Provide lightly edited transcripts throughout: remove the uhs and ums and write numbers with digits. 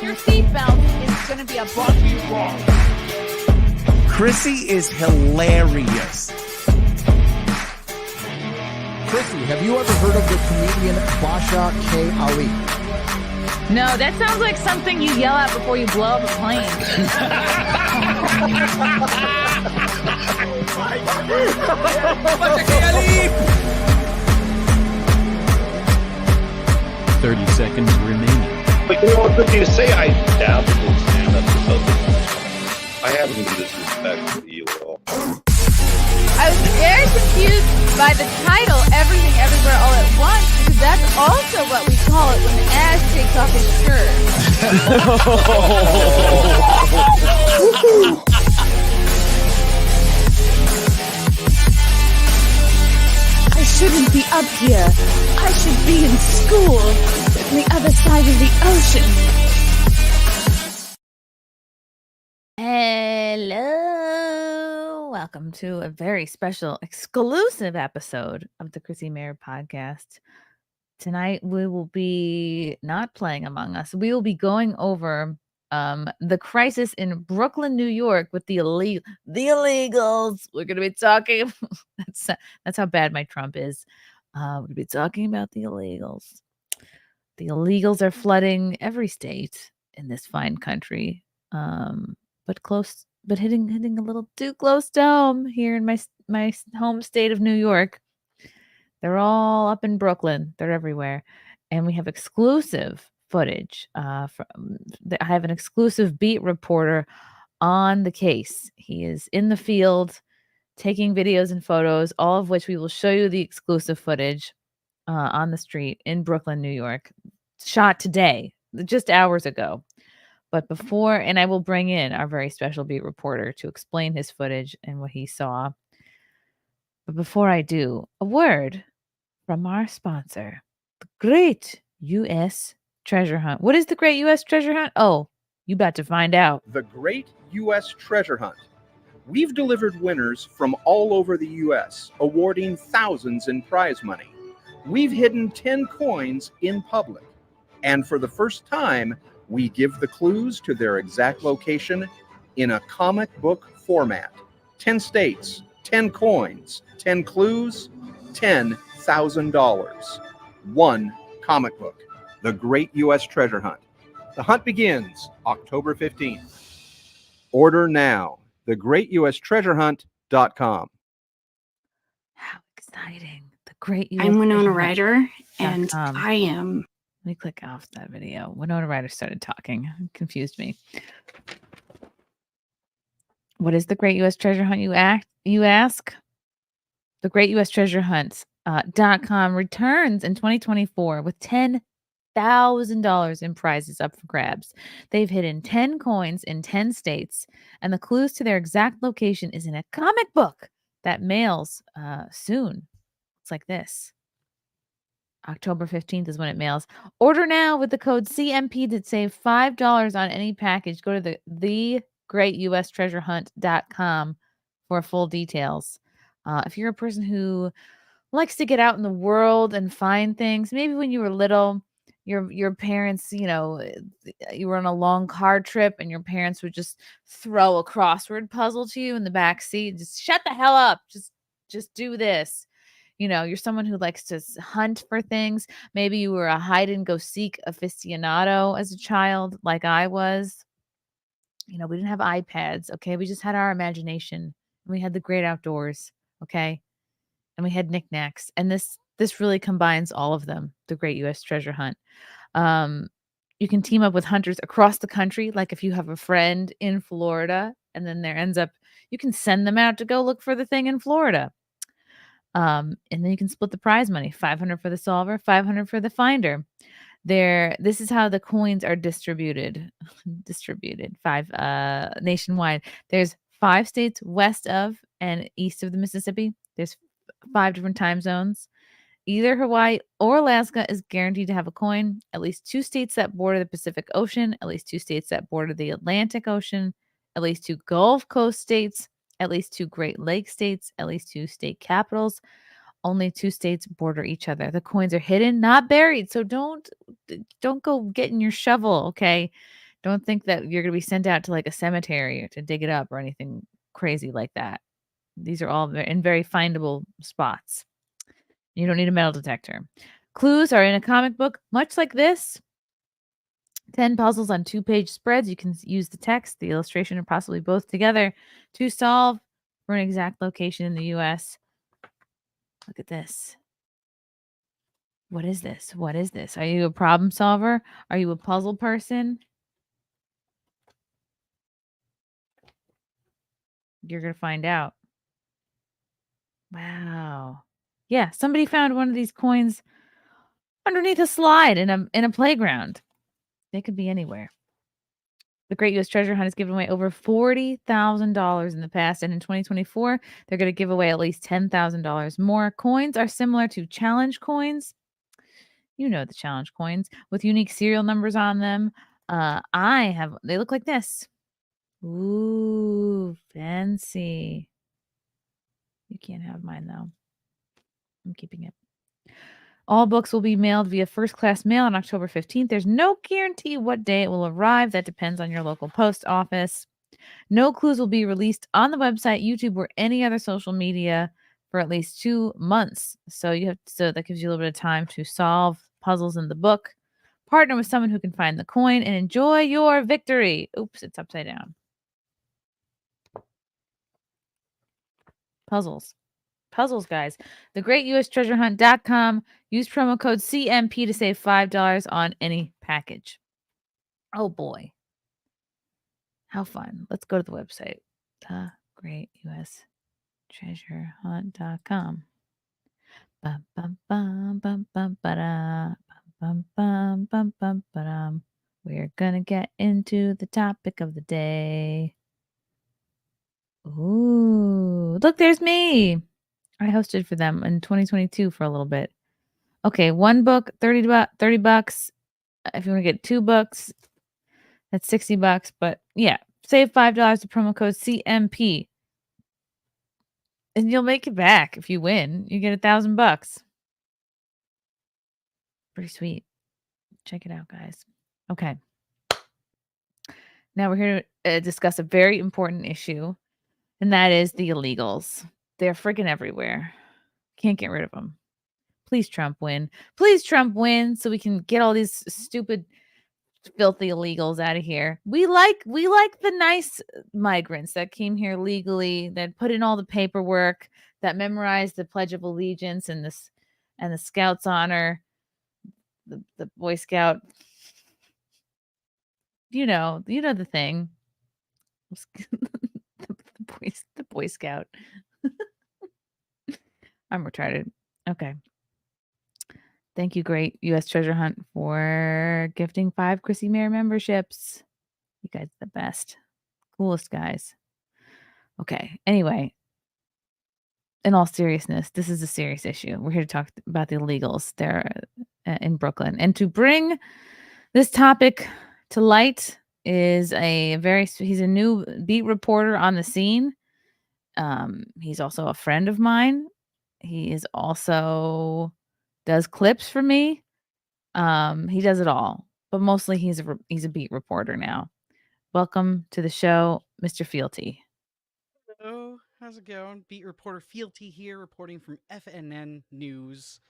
your seatbelt. It's going to be a bumpy ride. Chrissie is hilarious. Chrissie, have you ever heard of the comedian Basha K. Ali? No, that sounds like something you yell at before you blow up a plane. Basha K. Ali! 30 seconds remaining. But you know what good thing to say? I doubt it will stand up to something. I haven't even disrespected you at all. I was very confused by the title, Everything Everywhere All at Once, because that's also what we call it when Ash takes off his shirt. I shouldn't be up here. I should be in school on the other side of the ocean. Hello. Welcome to a very special, exclusive episode of the Chrissie Mayr podcast. Tonight, we will be not playing Among Us. We will be going over the crisis in Brooklyn, New York with the illegals. We're going to be talking. That's how bad my Trump is. We're going to be talking about the illegals. The illegals are flooding every state in this fine country, but hitting a little too close to home here in my home state of New York. They're all up in Brooklyn. They're everywhere, and we have exclusive footage. I have an exclusive beat reporter on the case. He is in the field, taking videos and photos, all of which we will show you the exclusive footage on the street in Brooklyn, New York, shot today, just hours ago. But before, and I will bring in our very special beat reporter to explain his footage and what he saw. But before I do, a word from our sponsor, the Great U.S. Treasure Hunt. What is the Great U.S. Treasure Hunt? Oh, you about to find out. The Great U.S. Treasure Hunt. We've delivered winners from all over the U.S., awarding thousands in prize money. We've hidden 10 coins in public. And for the first time, we give the clues to their exact location in a comic book format. 10 states, 10 coins, 10 clues, $10,000. One comic book. The Great U.S. Treasure Hunt. The hunt begins October 15th. Order now. thegreatustreasurehunt.com. How exciting. The Great U.S. I'm Winona Treasure Hunt. Ryder, and I am... Let me click off that video. Winona Ryder started talking. It confused me. What is the Great U.S. Treasure Hunt, you ask? The Great U.S. Treasure Hunt.com returns in 2024 with $10,000 in prizes up for grabs. They've hidden 10 coins in 10 states, and the clues to their exact location is in a comic book that mails soon. It's like this. October 15th is when it mails. Order now with the code CMP to save $5 on any package. Go to thegreatustreasurehunt.com for full details. If you're a person who likes to get out in the world and find things, maybe when you were little, your parents, you were on a long car trip and your parents would just throw a crossword puzzle to you in the back seat. Just shut the hell up. Just do this. You're someone who likes to hunt for things. Maybe you were a hide and go seek aficionado as a child, like I was. We didn't have iPads, okay? We just had our imagination. We had the great outdoors, okay? And we had knickknacks. And this really combines all of them, the Great U.S. Treasure Hunt. You can team up with hunters across the country. Like if you have a friend in Florida and then you can send them out to go look for the thing in Florida. And then you can split the prize money, $500 for the solver, $500 for the finder. This is how the coins are distributed nationwide. There's 5 states west of and east of the Mississippi. There's 5 different time zones. Either Hawaii or Alaska is guaranteed to have a coin. At least 2 states that border the Pacific Ocean, at least 2 states that border the Atlantic Ocean, at least 2 Gulf Coast states, at least 2 Great Lakes states, at least 2 state capitals. Only 2 states border each other. The coins are hidden, not buried. So don't go getting your shovel, okay? Don't think that you're going to be sent out to like a cemetery to dig it up or anything crazy like that. These are all in very findable spots. You don't need a metal detector. Clues are in a comic book, much like this. 10 puzzles on 2-page spreads. You can use the text, the illustration, and possibly both together to solve for an exact location in the U.S. Look at this. What is this? What is this? Are you a problem solver? Are you a puzzle person? You're going to find out. Wow. Yeah, somebody found one of these coins underneath a slide in a playground. They could be anywhere. The Great U.S. Treasure Hunt has given away over $40,000 in the past, and in 2024, they're going to give away at least $10,000 more. Coins are similar to challenge coins. You know the challenge coins with unique serial numbers on them. They look like this. Ooh, fancy. You can't have mine though. I'm keeping it. All books will be mailed via first-class mail on October 15th. There's no guarantee what day it will arrive. That depends on your local post office. No clues will be released on the website, YouTube, or any other social media for at least 2 months. So that gives you a little bit of time to solve puzzles in the book. Partner with someone who can find the coin and enjoy your victory. Oops, it's upside down. Puzzles, guys. TheGreatUSTreasureHunt.com. Use promo code CMP to save $5 on any package. Oh boy. How fun. Let's go to the website. TheGreatUSTreasureHunt.com. Bum, bum, bum, bum, bum, ba-da. Bum, bum, bum, bum, ba-dum. We're gonna get into the topic of the day. Ooh, look, there's me. I hosted for them in 2022 for a little bit. Okay, one book, $30. If you want to get 2 books, that's $60. But yeah, save $5 to promo code CMP. And you'll make it back if you win. You get $1,000. Pretty sweet. Check it out, guys. Okay. Now we're here to discuss a very important issue, and that is the illegals. They're freaking everywhere. Can't get rid of them. Please, Trump, win. Please, Trump, win so we can get all these stupid, filthy illegals out of here. We like the nice migrants that came here legally, that put in all the paperwork, that memorized the Pledge of Allegiance and the Scouts honor, the Boy Scout. You know the thing. the Boy Scout. I'm retarded. Okay. Thank you, Great U.S. Treasure Hunt, for gifting 5 Chrissie Mayr memberships. You guys are the best. Coolest guys. Okay. Anyway, in all seriousness, this is a serious issue. We're here to talk about the illegals there in Brooklyn. And to bring this topic to light is he's a new beat reporter on the scene. He's also a friend of mine. He is also does clips for me. He does it all, but mostly he's a beat reporter now. Welcome to the show, Mr. Fealty. Hello, how's it going? Beat reporter Fealty here, reporting from FNN News.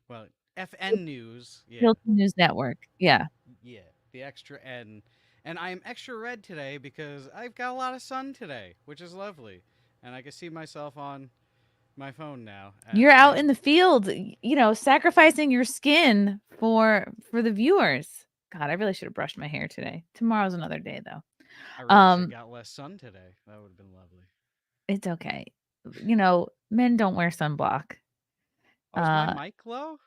Well, FN News. Yeah. Fealty News Network. Yeah. Yeah, the extra N. And I am extra red today because I've got a lot of sun today, which is lovely. And I can see myself on my phone now. You're out in the field, sacrificing your skin for the viewers. God, I really should have brushed my hair today. Tomorrow's another day, though. I really should have got less sun today. That would have been lovely. It's okay. Men don't wear sunblock. Oh, is my mic low?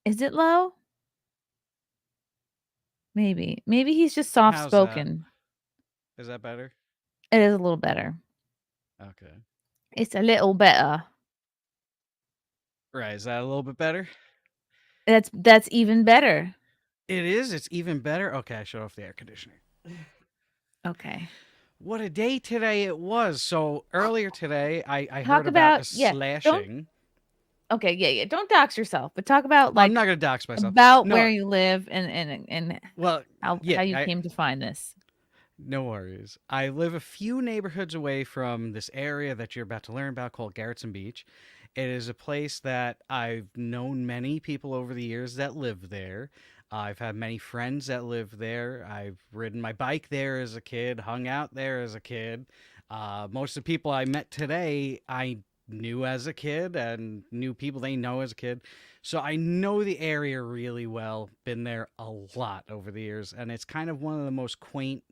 Is it low? Maybe he's just soft spoken. Is that better? It is a little better. Okay. It's a little better. Right, is that a little bit better? That's even better. It is? It's even better? Okay, I shut off the air conditioner. Okay. What a day today it was. So earlier today, I heard about a slashing. Okay, yeah. Don't dox yourself, but talk about I'm not gonna dox myself. about No, where you live and well, how yeah, you came to find this. no worries. I live a few neighborhoods away from this area that you're about to learn about called Garrettson Beach. It is a place that I've known many people over the years that live there. I've had many friends that live there. I've ridden my bike there as a kid, hung out there as a kid. Most of the people I met today, I knew as a kid and knew people they know as a kid. So I know the area really well. Been there a lot over the years, and it's kind of one of the most quaint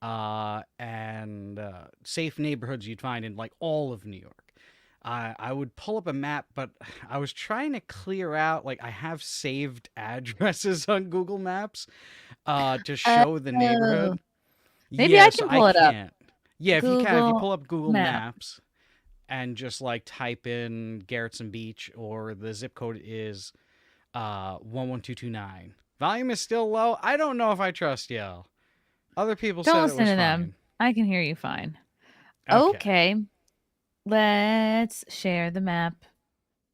and safe neighborhoods you'd find in like all of New York. I would pull up a map, but I was trying to clear out like I have saved addresses on Google Maps to show the Oh, neighborhood. maybe Yeah, I so can I pull it up. can't. Yeah, if you can, if you Google pull up Google Map. Maps and just like type in Garrettson Beach, or the zip code is 11229. Volume is still low. I don't know if I trust y'all. Other people Don't said it listen was to fine. them. I can hear you fine. Okay. Okay. Let's share the map.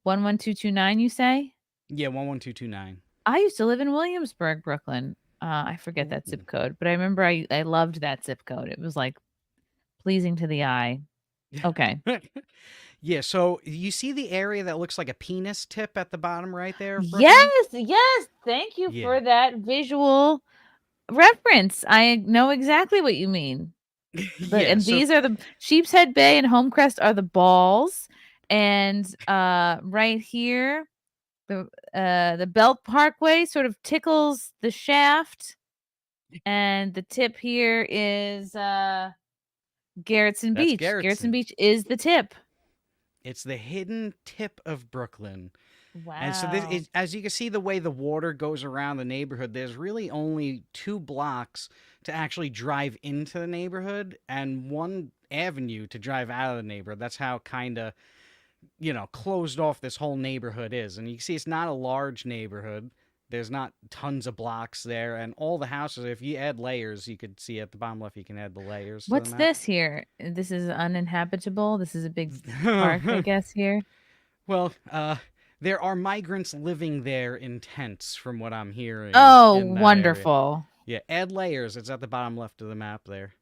11229, you say? Yeah, 11229. I used to live in Williamsburg, Brooklyn. I forget that zip code, but I remember I loved that zip code. It was like pleasing to the eye. Okay. Yeah, so you see the area that looks like a penis tip at the bottom right there of Brooklyn? Yes. Thank you Yeah. for that visual reference. I know exactly what you mean. Yeah, And so these are the Sheepshead Bay and Homecrest are the balls, and right here the Belt Parkway sort of tickles the shaft, and the tip here is Garrettson that's Beach. Garrettson Garrettson. Beach is the tip. It's the hidden tip of Brooklyn. Wow. And so this is, as you can see, the way the water goes around the neighborhood, there's really only 2 blocks to actually drive into the neighborhood and 1 avenue to drive out of the neighborhood. That's how kind of, closed off this whole neighborhood is. And you can see it's not a large neighborhood. There's not tons of blocks there. And all the houses, if you add layers, you could see at the bottom left, you can add the layers. What's this here? This is uninhabitable. This is a big park, I guess, here. Well, there are migrants living there in tents, from what I'm hearing. Oh, in that wonderful. area. Yeah, add layers. It's at the bottom left of the map there.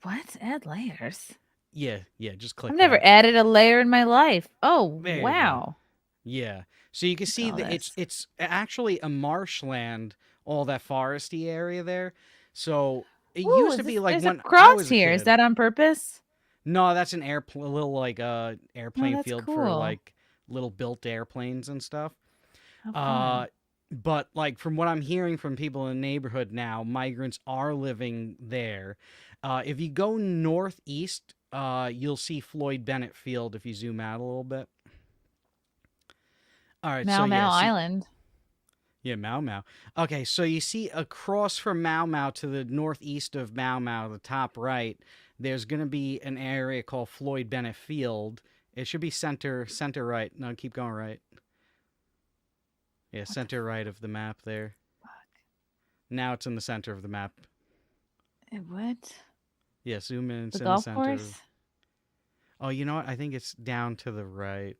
What? Add layers? Yeah, just click I've never that. added a layer in my life. Oh, There you go. wow. Yeah. So you can see that it's actually a marshland, all that foresty area there. So it used to be like there's when a cross I was a here. Is kid. that on purpose? No, that's an little like airplane that's field for cool. like little built airplanes and stuff. How fun. But like from what I'm hearing from people in the neighborhood now, migrants are living there. If you go northeast, you'll see Floyd Bennett Field if you zoom out a little bit. All right, Mau Mau Island. Yeah, Mau Mau. Okay, so you see across from Mau Mau to the northeast of Mau Mau, the top right, there's going to be an area called Floyd Bennett Field. It should be center right. No, keep going right. Yeah, center right of the map there. Fuck. Now it's in the center of the map. What? Yeah, zoom in. It's The in golf the center. course? Oh, you know what? I think it's down to the right.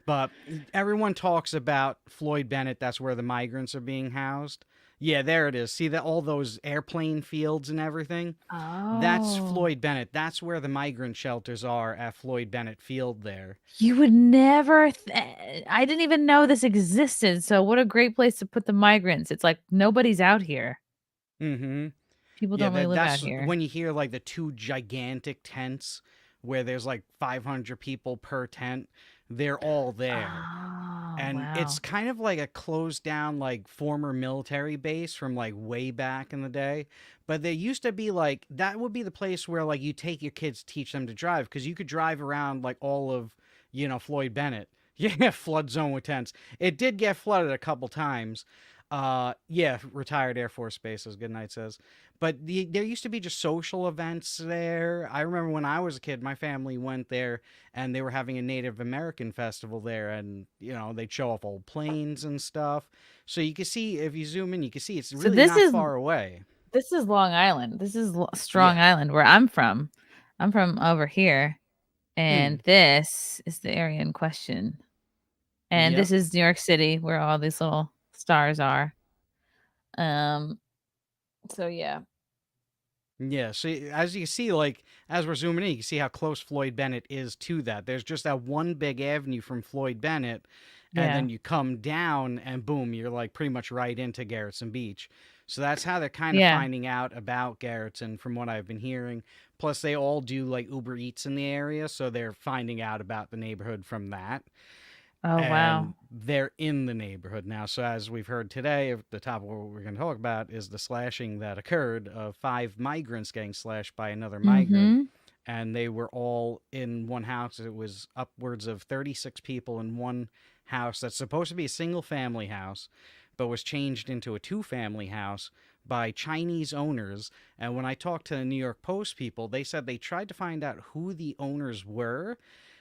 But everyone talks about Floyd Bennett. That's where the migrants are being housed. Yeah, there it is. See that all those airplane fields and everything? Oh. That's Floyd Bennett. That's where the migrant shelters are at Floyd Bennett Field there. You would never... I didn't even know this existed. So what a great place to put the migrants. It's like nobody's out here. Mm-hmm. People don't really live out here. When you hear like the 2 gigantic tents where there's like 500 people per tent, they're all there. Oh, and wow. it's kind of like a closed down like former military base from like way back in the day. But there used to be like, that would be the place where like you take your kids, teach them to drive, because you could drive around like all of, Floyd Bennett. Yeah, flood zone with tents. It did get flooded a couple times. Yeah, retired Air Force Base, as Goodnight says. But there used to be just social events there. I remember when I was a kid, my family went there, and they were having a Native American festival there, and they'd show off old planes and stuff. So you can see, if you zoom in, you can see it's really not far away. This is Long Island. This is Strong Island, where I'm from. I'm from over here, and this is the area in question. And Yep. this is New York City where all these little stars are. So yeah. Yeah, so as you see, like as we're zooming in, you can see how close Floyd Bennett is to that. There's just that one big avenue from Floyd Bennett, and Yeah. then you come down, and boom, you're like pretty much right into Garrettson Beach. So that's how they're kind of Yeah. finding out about Garrettson, from what I've been hearing. Plus, they all do like Uber Eats in the area, so they're finding out about the neighborhood from that. Oh wow. And they're in the neighborhood now. So as we've heard today, the top of what we're going to talk about is the slashing that occurred of 5 migrants getting slashed by another migrant, Mm-hmm. and they were all in one house. It was upwards of 36 people in one house that's supposed to be a single family house, but was changed into a 2-family house by Chinese owners. And when I talked to the New York Post people, they said they tried to find out who the owners were,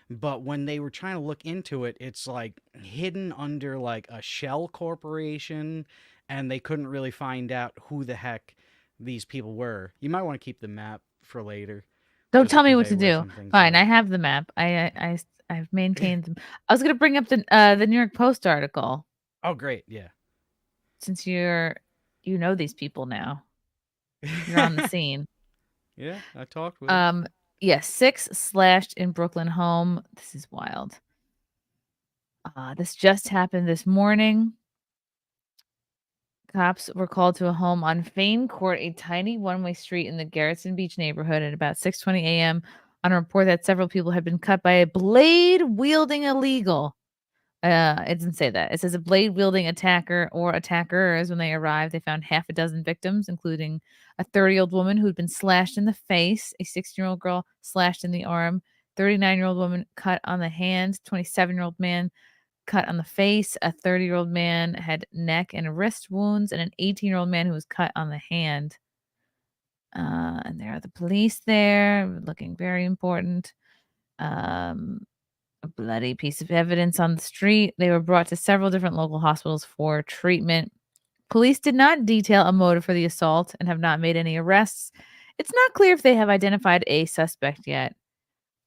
but when they were trying to look into it, it's like hidden under like a shell corporation, and they couldn't really find out who the heck these people were. You might want to keep the map for later, Don't just to tell me what convey to where do. some things Fine, are. I have the map. I've maintained them. I was gonna bring up the New York Post article Oh, great, yeah. since you know these people now. You're on the scene. Yeah, I talked with him. Yes, 6 slashed in Brooklyn home. This is wild. This just happened this morning. Cops were called to a home on Fane Court, a tiny one-way street in the Garrettson Beach neighborhood at about 6:20 a.m. on a report that several people had been cut by a blade-wielding illegal. It doesn't say that. It says a blade-wielding attacker or attackers. When they arrived, they found half a dozen victims, including a 30-year-old woman who'd been slashed in the face, a 16-year-old girl slashed in the arm, 39-year-old woman cut on the hand, 27-year-old man cut on the face, a 30-year-old man had neck and wrist wounds, and an 18-year-old man who was cut on the hand. And there are the police there, looking very important. A bloody piece of evidence on the street. They were brought to several different local hospitals for treatment. Police did not detail a motive for the assault and have not made any arrests. It's not clear if they have identified a suspect yet.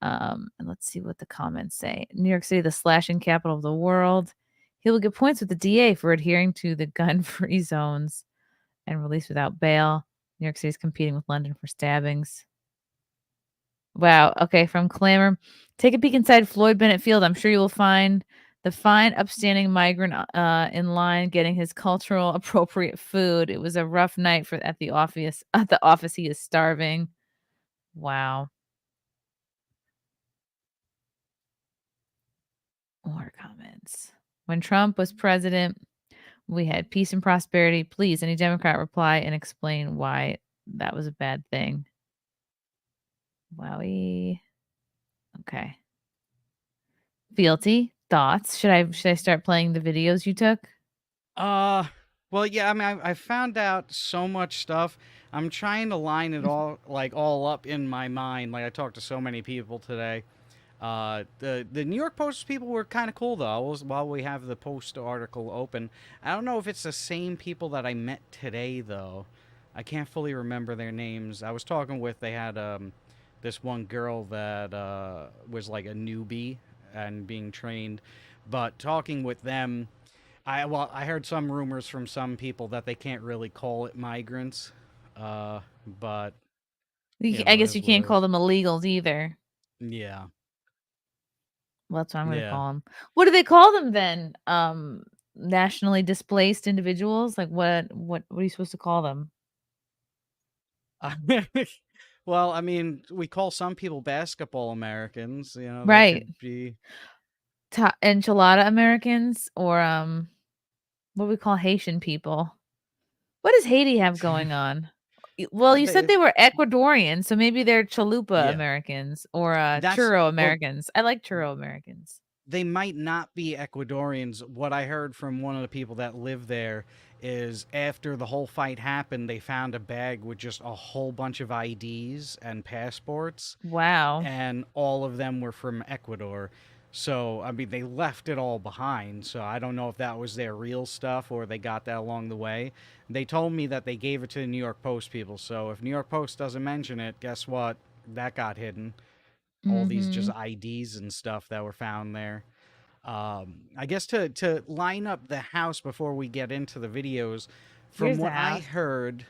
And let's see what the comments say. New York City, the slashing capital of the world. He will get points with the DA for adhering to the gun-free zones and released without bail. New York City is competing with London for stabbings. Wow. Okay. From Clamor, take a peek inside Floyd Bennett Field. I'm sure you will find the fine, upstanding migrant in line getting his cultural appropriate food. It was a rough night for at the office. At the office, he is starving. Wow. More comments. When Trump was president, we had peace and prosperity. Please, any Democrat reply and explain why that was a bad thing. Wowie. Okay. Fealty, thoughts? Should I start playing the videos you took? Well, yeah, I mean, I found out so much stuff. I'm trying to line it all up in my mind. Like, I talked to so many people today. The New York Post people were kind of cool though. While we have the Post article open, I don't know if it's the same people that I met today though. I can't fully remember their names. I was talking with they had this one girl that was like a newbie and being trained, but talking with them, I heard some rumors from some people that they can't really call it migrants, but you I know, it guess you is what can't it call is. them illegals either. Yeah, Well, that's what I'm going to yeah. call them. What do they call them then? Nationally displaced individuals? Like what are you supposed to call them? Well, I mean, we call some people basketball Americans. You know, that Right. could be. Enchilada Americans or what we call Haitian people. What does Haiti have going on? Well, you said They, they were Ecuadorian, so maybe they're chalupa yeah, Americans or that's churro well. Americans. I like churro Americans. They might not be Ecuadorians. What I heard from one of the people that live there is after the whole fight happened, they found a bag with just a whole bunch of IDs and passports, Wow. and all of them were from Ecuador. So, I mean, they left it all behind. So, I don't know if that was their real stuff or they got that along the way. They told me that they gave it to the New York Post people. So, if New York Post doesn't mention it, guess what? That got hidden. All these just Mhm. IDs and stuff that were found there. I guess to line up the house before we get into the videos, from Here's the what I house. heard,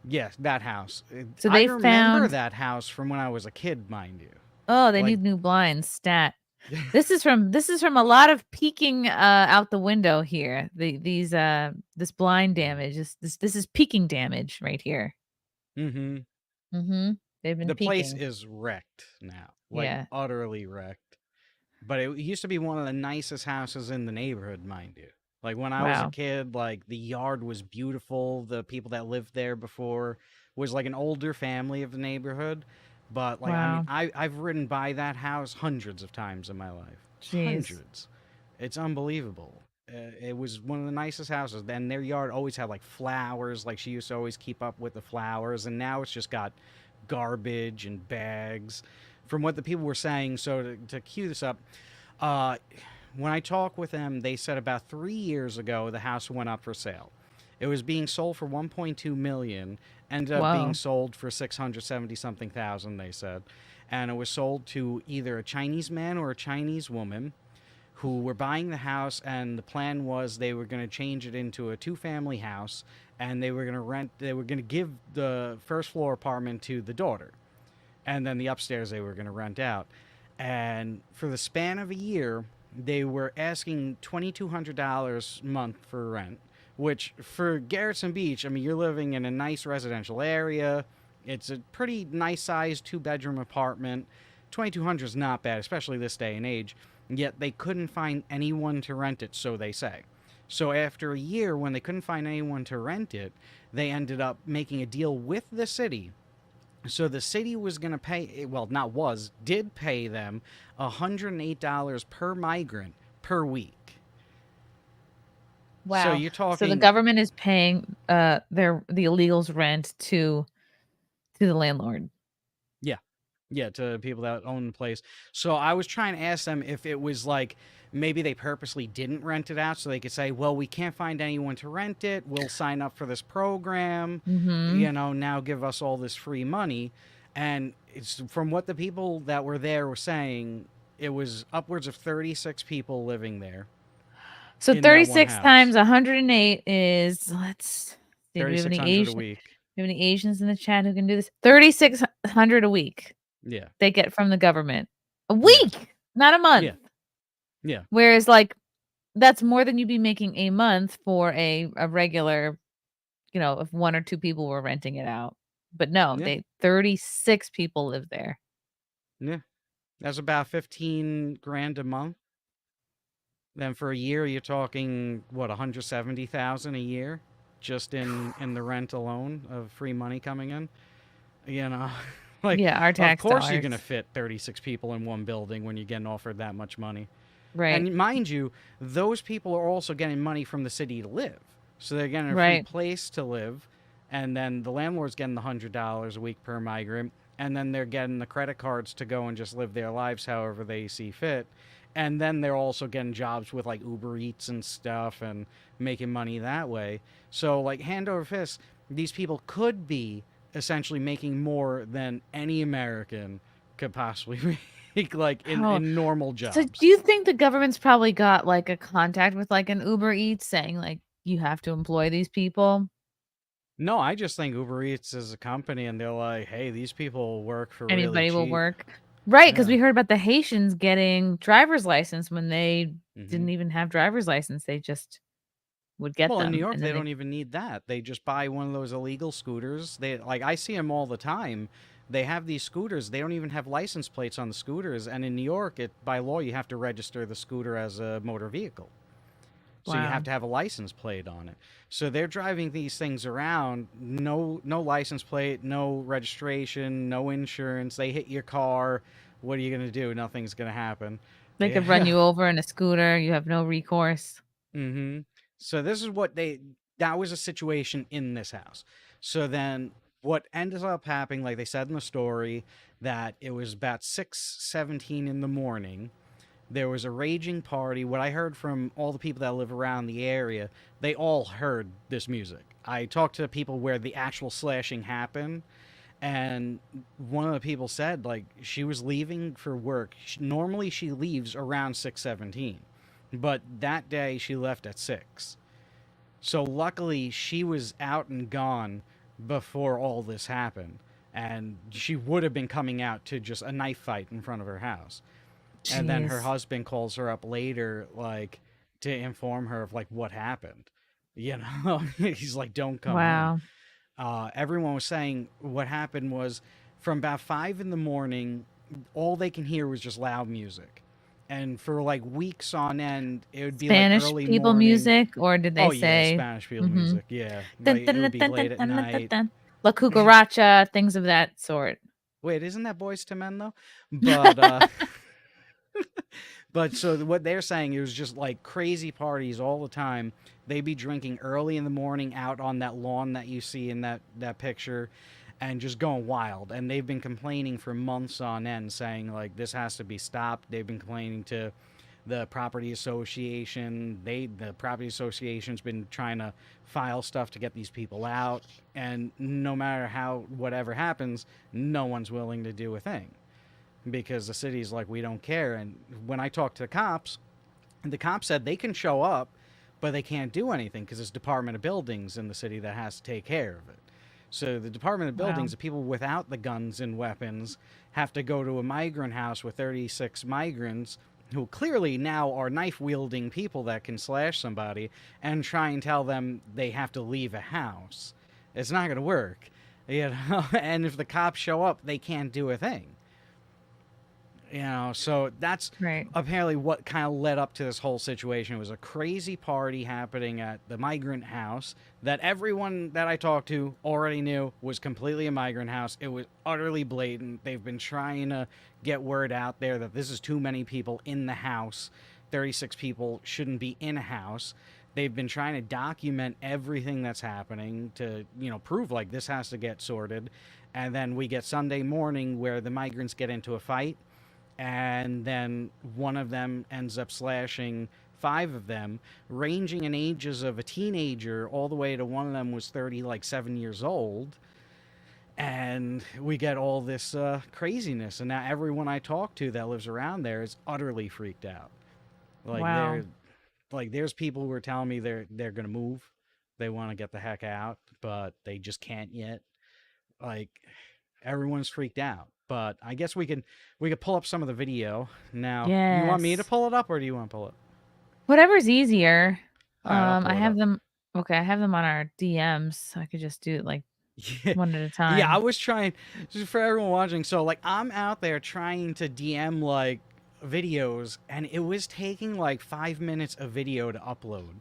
yes, that house. So I they remember found. that house from when I was a kid, mind you. Oh, they Like, need new blinds. Stat. This is from a lot of peeking out the window here. This blind damage. This is peeking damage right here. mm-hmm. Mm-hmm. They've been The place peeking. is wrecked now, like Yeah. utterly wrecked. But it used to be one of the nicest houses in the neighborhood, mind you. Like when I was a Wow. kid, like the yard was beautiful. The people that lived there before was like an older family of the neighborhood. But like, I mean, Wow. I've ridden by that house hundreds of times in my life. Jeez. Hundreds. It's unbelievable. It was one of the nicest houses. Then their yard always had like flowers. Like she used to always keep up with the flowers. And now it's just got garbage and bags. From what the people were saying, so to cue this up, uh, when I talked with them, they said about 3 years ago the house went up for sale. It was being sold for 1.2 million, ended up being Whoa. sold for 670 something thousand. They said, and it was sold to either a Chinese man or a Chinese woman who were buying the house, and the plan was they were going to change it into a two-family house, and they were going to rent. They were going to give the first floor apartment to the daughter, and then the upstairs they were going to rent out. And for the span of a year, they were asking $2,200 a month for rent, which for Garrison Beach, I mean, you're living in a nice residential area. It's a pretty nice sized 2-bedroom apartment. 2,200 is not bad, especially this day and age. Yet they couldn't find anyone to rent it, so they say. So after a year, when they couldn't find anyone to rent it, they ended up making a deal with the city. So the city was going to pay, well, not was, did pay them $108 per migrant per week. Wow. So you're talking. So the government is paying the illegals' rent to the landlord. Yeah, to people that own the place. So I was trying to ask them if it was like maybe they purposely didn't rent it out so they could say, well, we can't find anyone to rent it. We'll sign up for this program, Mm-hmm. now give us all this free money. And it's from what the people that were there were saying, it was upwards of 36 people living there. So in that one 36 house. times 108 is, let's see, do we have any 3,600 a Asian? week. Do we have any Asians in the chat who can do this? 3,600 a week Yeah. they get from the government. A week, not a month. Yeah. Whereas like that's more than you'd be making a month for a regular, if one or two people were renting it out. But no, Yeah. 36 people live there. Yeah. That's about 15 grand a month. Then for a year, you're talking, what, 170,000 a year? Just in the rent alone of free money coming in? Like, Yeah, our tax of course you're dollars. going to fit 36 people in one building when you're getting offered that much money. Right. And mind you, those people are also getting money from the city to live. So they're getting a free Right. place to live. And then the landlord's getting the $100 a week per migrant. And then they're getting the credit cards to go and just live their lives however they see fit. And then they're also getting jobs with like Uber Eats and stuff and making money that way. So like hand over fist, these people could be essentially making more than any American could possibly make, like in normal jobs. So do you think the government's probably got like a contact with like an Uber Eats saying like you have to employ these people? No, I just think Uber Eats is a company and they're like, hey, these people work for Anybody really cheap. will work. Right, because Yeah. we heard about the Haitians getting driver's license when they Mhm. didn't even have driver's license. They just would get Well, them. in New York, and they then don't even need that. They just buy one of those illegal scooters. They like I see them all the time. They have these scooters. They don't even have license plates on the scooters. And in New York, by law, you have to register the scooter as a motor vehicle. So you Wow. have to have a license plate on it. So they're driving these things around, no license plate, no registration, no insurance. They hit your car. What are you going to do? Nothing's going to happen. They could run you over in a scooter. You have no recourse. Mm-hmm. So this is what that was a situation in this house. So then what ended up happening, like they said in the story, that it was about 6:17 in the morning. There was a raging party. What I heard from all the people that live around the area, they all heard this music. I talked to people where the actual slashing happened, and one of the people said, like, she was leaving for work. Normally she leaves around 6:17. but that day she left at 6. So luckily she was out and gone before all this happened, and she would have been coming out to just a knife fight in front of her house. And then her Jeez. husband calls her up later, like, to inform her of like what happened. You know, he's like, "Don't come home." Wow. Everyone was saying what happened was from about 5 in the morning, all they can hear was just loud music. And for like weeks on end, it would be like Spanish early people morning. music, or did they Oh yeah, say Spanish people mm-hmm. music. Yeah, Dun, like dun, it would dun, be dun, late dun, at dun, dun, dun, night. dun. La cucaracha, things of that sort. Wait, isn't that Boys to Men though? But but so what they're saying, it was just like crazy parties all the time. They'd be drinking early in the morning out on that lawn that you see in that picture, and just going wild. And they've been complaining for months on end, saying like this has to be stopped. They've been complaining to the property association. The property association's been trying to file stuff to get these people out, and no matter how whatever happens, no one's willing to do a thing because the city's like, we don't care. And when I talked to the cops said they can show up, but they can't do anything because it's Department of Buildings in the city that has to take care of it. So the Department of Buildings, Wow. the people without the guns and weapons, have to go to a migrant house with 36 migrants who clearly now are knife-wielding people that can slash somebody, and try and tell them they have to leave a house. It's not going to work. You know? And if the cops show up, they can't do a thing. You know, so that's Right. apparently what kind of led up to this whole situation. It was a crazy party happening at the migrant house that everyone that I talked to already knew was completely a migrant house. It was utterly blatant. They've been trying to get word out there that this is too many people in the house. 36 people shouldn't be in a house. They've been trying to document everything that's happening to, prove like this has to get sorted. And then we get Sunday morning where the migrants get into a fight, and then one of them ends up slashing 5 of them, ranging in ages of a teenager all the way to one of them was 30, like 7 years old. And we get all this craziness, and now everyone I talk to that lives around there is utterly freaked out. Like Wow. there's people who are telling me they're gonna move, they want to get the heck out, but they just can't yet. Like everyone's freaked out. But I guess we could pull up some of the video now. You want me to Yes. pull it up, or do you want to pull it? Whatever's easier. All right, I'll pull I it have up. them. Okay, I have them on our DMs, so I could just do it like Yeah, one at a yeah. I time. was trying, just for everyone watching. So like, I'm out there trying to DM like videos, and it was taking like 5 minutes of video to upload.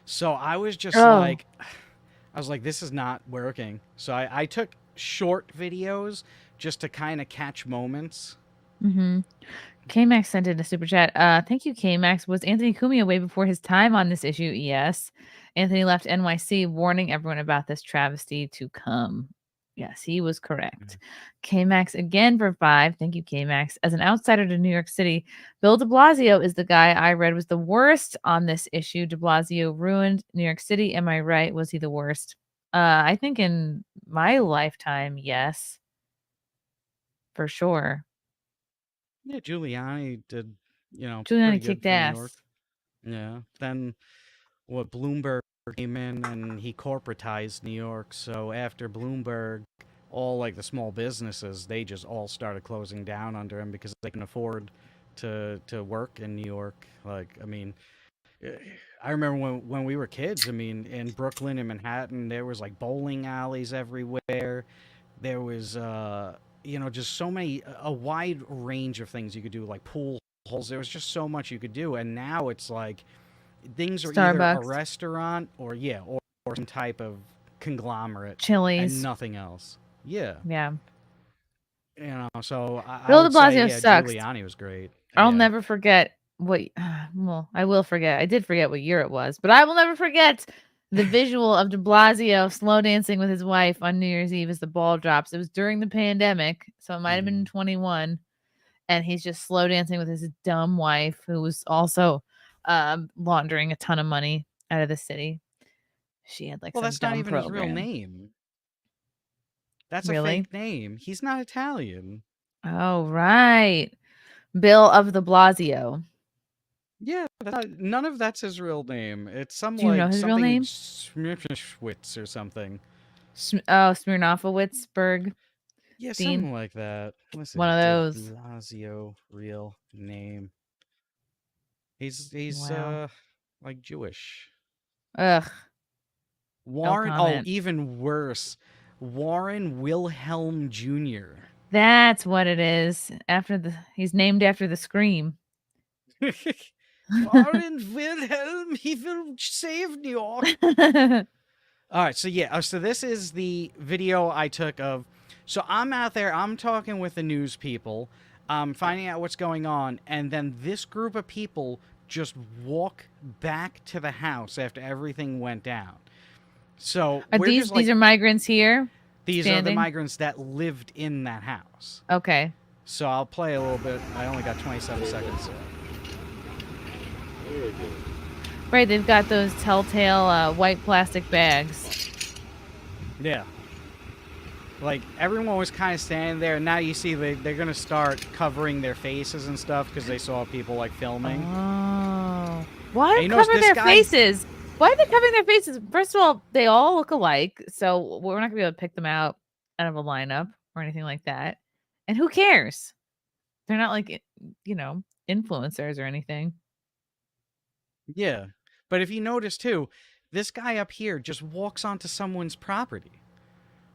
So I was just Oh. like, I was like, this is not working. So I took short videos just to kind of catch moments. Mm-hmm. K-Max sent in a super chat. Thank you, K-Max. Was Anthony Cumia way before his time on this issue? Yes. Anthony left NYC, warning everyone about this travesty to come. Yes, he was correct. K-Max again for 5. Thank you, K-Max. As an outsider to New York City, Bill de Blasio is the guy I read was the worst on this issue. De Blasio ruined New York City. Am I right? Was he the worst? I think in my lifetime, yes, for sure. Yeah, Giuliani did, pretty Giuliani good kicked for New York. ass. Yeah. Then what Bloomberg came in and he corporatized New York. So after Bloomberg, all like the small businesses, they just all started closing down under him because they can afford to work in New York. Like, I mean, I remember when we were kids, I mean, in Brooklyn and Manhattan, there was like bowling alleys everywhere. There was just so many, a wide range of things you could do, like pool holes. There was just so much you could do. And now it's like things are either a Starbucks, restaurant or some type of conglomerate and Chili's. nothing else. Yeah. Yeah. So I Bill de would say, Blasio yeah, sucks. Giuliani was great. I'll Yeah. never forget what well, I will forget. I did forget what year it was, but I will never forget the visual of de Blasio slow dancing with his wife on New Year's Eve as the ball drops. It was during the pandemic, so it might have been 21, and he's just slow dancing with his dumb wife who was also laundering a ton of money out of the city. She had like Well, some that's not dumb even his real program. name. That's a Really? fake name. He's not Italian. Oh, right. Bill of the Blasio. Yeah, none of that's his real name. It's Do you know his real name? Schwitz or something. Smirnoffowitsburg. Yeah, Dean. something like that. Let's see. One of De those. Blasio, real name. He's Wow. like Jewish. Ugh. Warren. Oh, comment. even worse. Warren Wilhelm Jr. That's what it is. He's named after the Scream. Warren Wilhelm, he will save New York. All right, so yeah, so this is the video I took of. So I'm out there, I'm talking with the news people, finding out what's going on, and then this group of people just walk back to the house after everything went down. So Are these are migrants here? These are the migrants that lived in that house. Okay. So I'll play a little bit. I only got 27 seconds. Right, they've got those telltale white plastic bags. Yeah. Like, everyone was kind of standing there, and now you see they're going to start covering their faces and stuff because they saw people, like, filming. Oh. Why cover their faces? Why are they covering their faces? First of all, they all look alike, so we're not going to be able to pick them out of a lineup or anything like that. And who cares? They're not, like, influencers or anything. Yeah. But if you notice, too, this guy up here just walks onto someone's property.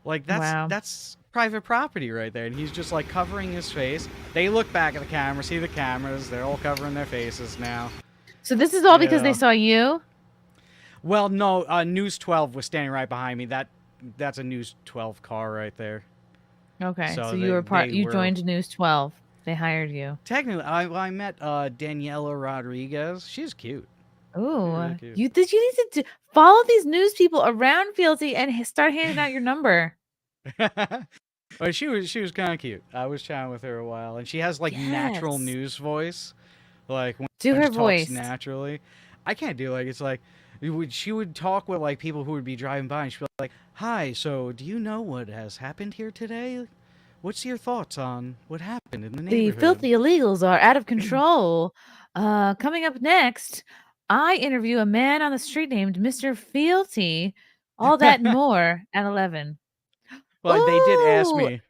Like, that's private property right there. And he's just, like, covering his face. They look back at the camera, see the cameras. They're all covering their faces now. So this is all because they saw you? Well, no. News 12 was standing right behind me. That's a News 12 car right there. Okay, so you were you joined News 12. They hired you. Technically, I met Daniela Rodriguez. She's cute. Oh, you need to follow these news people around Fealty and start handing out your number. But she was kind of cute. I was chatting with her a while, and she has like natural news voice, like when do her voice naturally. I can't do it's like she would talk with like people who would be driving by, and she'd be like, "Hi, so do you know what has happened here today? What's your thoughts on what happened in the neighborhood? The filthy illegals are out of control." Coming up next, I interview a man on the street named Mr. Fealty. All that and more at 11. Well, they did ask me.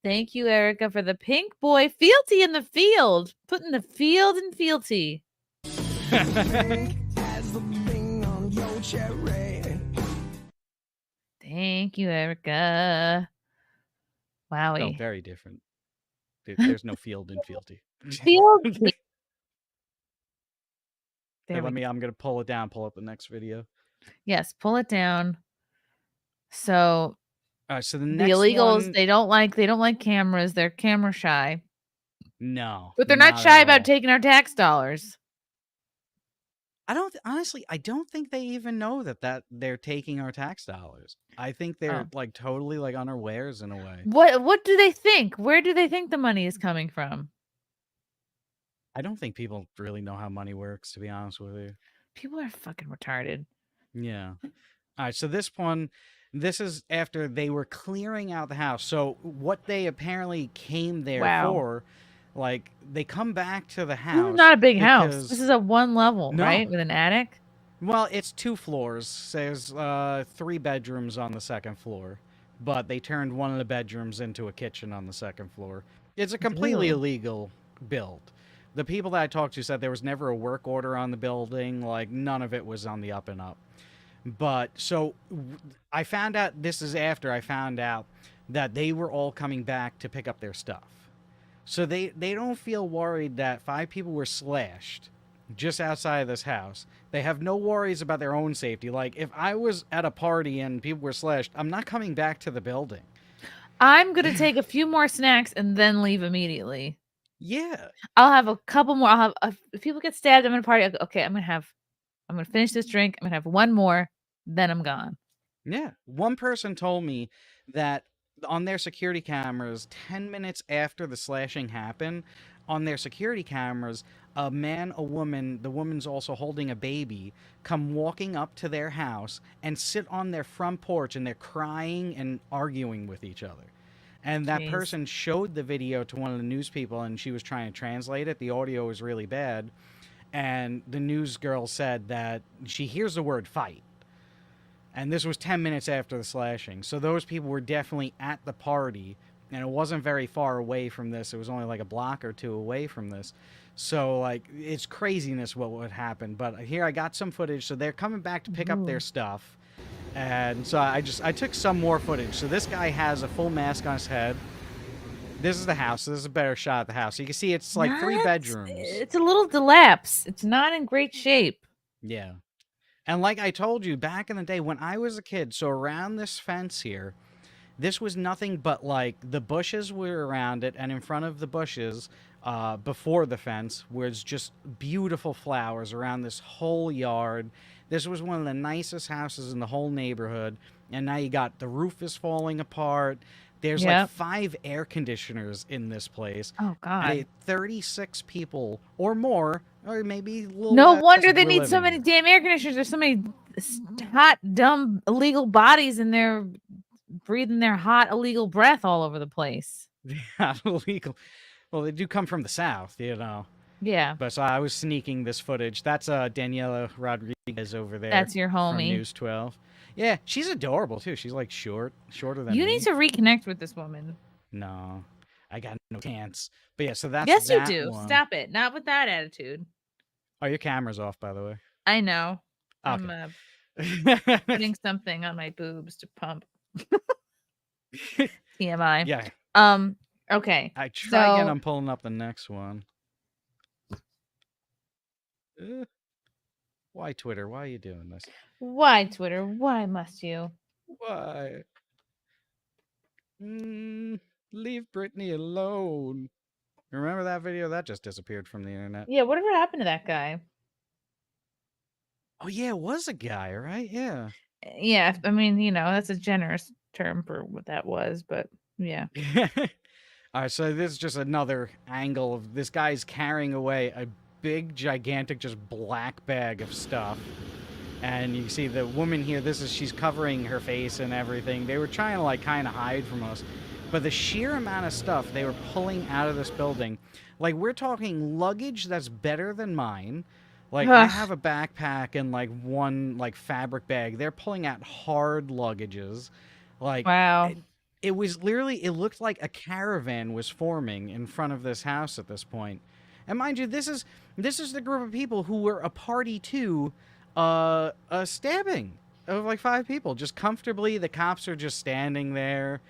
Thank you, Erica, for the pink boy. Fealty in the field. Putting the field in Fealty. Thank you, Erica. Wowie. No, very different. There's no field in Fealty. Fealty. Hey, I'm gonna pull it down. Pull up the next video. Yes, pull it down. So, so the next illegals, one... they don't like cameras. They're camera shy. No, but they're not shy about taking our tax dollars. I don't think they even know that they're taking our tax dollars. I think they're like totally like unawares in a way. What do they think? Where do they think the money is coming from? I don't think people really know how money works, to be honest with you. People are fucking retarded. Yeah. All right, so this is after they were clearing out the house. So what they apparently came there for, like, they come back to the house. This is not a big house. This is a one level, right? With an attic? Well, it's 2 floors. There's 3 bedrooms on the 2nd floor. But they turned one of the bedrooms into a kitchen on the 2nd floor. It's a completely illegal build. The people that I talked to said there was never a work order on the building. Like, none of it was on the up and up. But, so, I found out, this is after I found out that they were all coming back to pick up their stuff. So they don't feel worried that 5 people were slashed just outside of this house. They have no worries about their own safety. Like, if I was at a party and people were slashed, I'm not coming back to the building. I'm going to take a few more snacks and then leave immediately. Yeah. I'll have a couple more. If people get stabbed, I'm going to party. Okay, I'm going to finish this drink. I'm going to have one more, then I'm gone. Yeah. One person told me that on their security cameras, 10 minutes after the slashing happened, on their security cameras, a man, a woman, the woman's also holding a baby, come walking up to their house and sit on their front porch, and they're crying and arguing with each other. And that Jeez. person showed the video to one of the news people, and she was trying to translate it. The audio was really bad. And the news girl said that she hears the word fight. And this was 10 minutes after the slashing. So those people were definitely at the party, and it wasn't very far away from this. It was only like a block or two away from this. So, like, it's craziness what would happen. But here I got some footage. So they're coming back to pick up their stuff. And so I took some more footage. So this guy has a full mask on his head. This is the house. This is a better shot of the house. So you can see it's like 3 bedrooms. It's a little dilapsed. It's not in great shape. Yeah. And like I told you, back in the day when I was a kid, so around this fence here, this was nothing but like the bushes were around it, and in front of the bushes, before the fence, was just beautiful flowers around this whole yard. This was one of the nicest houses in the whole neighborhood, and now you got the roof is falling apart. There's like 5 air conditioners in this place. Oh, God. 36 people or more, or maybe a little No less, wonder they were need so living many damn air conditioners. There's so many hot, dumb, illegal bodies in there breathing their hot, illegal breath all over the place. Yeah, illegal. Well, they do come from the south, you know. Yeah. But so I was sneaking this footage. That's Daniela Rodriguez over there. That's your from homie. News 12. Yeah, she's adorable too. She's like shorter than You me. need to reconnect with this woman. No, I got no chance. But yeah, so that's Yes, you that do. one. Stop it. Not with that attitude. Oh, your camera's off, by the way. I know. Okay. I'm putting something on my boobs to pump. TMI. Yeah. Okay. I try again. So- I'm pulling up the next one. Why Twitter? Why are you doing this? Why Twitter? Why must you? Why? Leave Britney alone. Remember that video? That just disappeared from the internet. Yeah, whatever happened to that guy? Oh, yeah, it was a guy, right? Yeah. Yeah, I mean, you know, that's a generous term for what that was, but yeah. All right, so this is just another angle of this guy's carrying away a big, gigantic, just black bag of stuff. And you see the woman here, she's covering her face and everything. They were trying to, like, kind of hide from us. But the sheer amount of stuff they were pulling out of this building, like, we're talking luggage that's better than mine. Like, I have a backpack and, like, one, like, fabric bag. They're pulling out hard luggages. Like, wow. It was literally, it looked like a caravan was forming in front of this house at this point. And mind you, this is the group of people who were a party to a stabbing of like 5 people. Just comfortably, the cops are just standing there,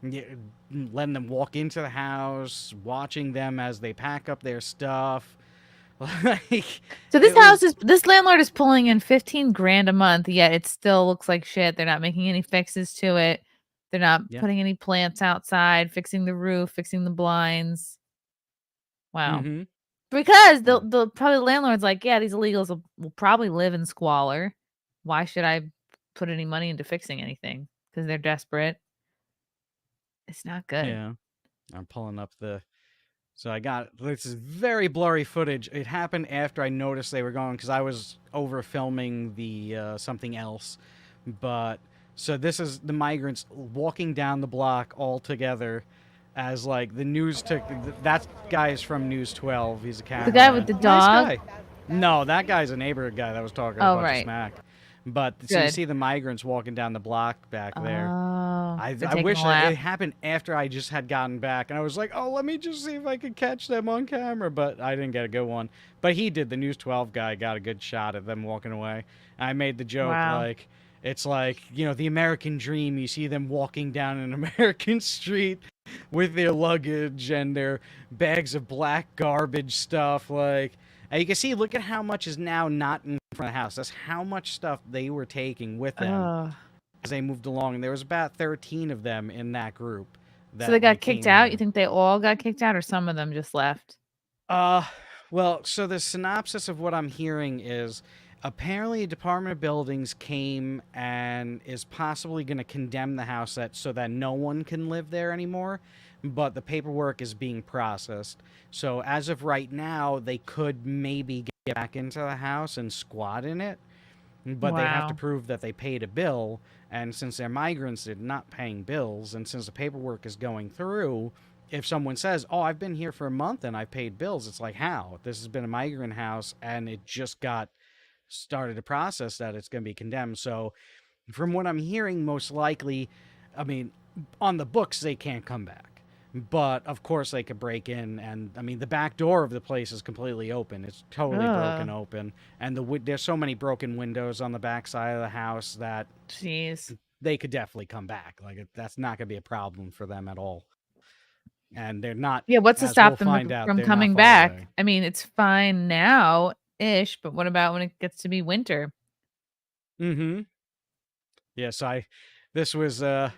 letting them walk into the house, watching them as they pack up their stuff. Like, so this landlord is pulling in 15 grand a month, yet it still looks like shit. They're not making any fixes to it. They're not putting any plants outside, fixing the roof, fixing the blinds. Wow. Mm-hmm. Because the probably landlord's like, yeah, these illegals will probably live in squalor. Why should I put any money into fixing anything? Because they're desperate. It's not good. Yeah. I'm pulling up so I got, this is very blurry footage. It happened after I noticed they were going, because I was over filming the something else. But, so this is the migrants walking down the block all together as, like, the news took, that guy is from News 12. He's a cameraman. The guy with the dog? Nice guy. No, that guy's a neighborhood guy that was talking a bunch of smack. But so you see the migrants walking down the block back there. Oh, I wish it happened after I just had gotten back, and I was like, oh, let me just see if I could catch them on camera, but I didn't get a good one. But he did. The News 12 guy got a good shot of them walking away. And I made the joke, like, it's like, you know, the American dream. You see them walking down an American street with their luggage and their bags of black garbage stuff, like... And you can see, look at how much is now not in front of the house. That's how much stuff they were taking with them as they moved along. And there was about 13 of them in that group. So they got kicked out? You think they all got kicked out, or some of them just left? Well, so the synopsis of what I'm hearing is apparently Department of Buildings came and is possibly going to condemn the house so that no one can live there anymore. But the paperwork is being processed. So as of right now, they could maybe get back into the house and squat in it. but they have to Wow. prove that they paid a bill. And since they're migrants, they're not paying bills. And since the paperwork is going through, if someone says, "Oh, I've been here for a month and I've paid bills," it's like, how? This has been a migrant house, and it just got started a process that it's going to be condemned. So, from what I'm hearing, most likely, I mean, on the books, they can't come back. But of course, they could break in, and I mean, the back door of the place is completely open. It's totally broken Ugh. open, and there's so many broken windows on the back side of the house that Jeez. they could definitely come back. Like, that's not going to be a problem for them at all. And they're not. Yeah, what's to As we'll stop them find out, from they're not coming far back? away. I mean, it's fine now-ish, but what about when it gets to be winter? Mm-hmm. Yes, this was a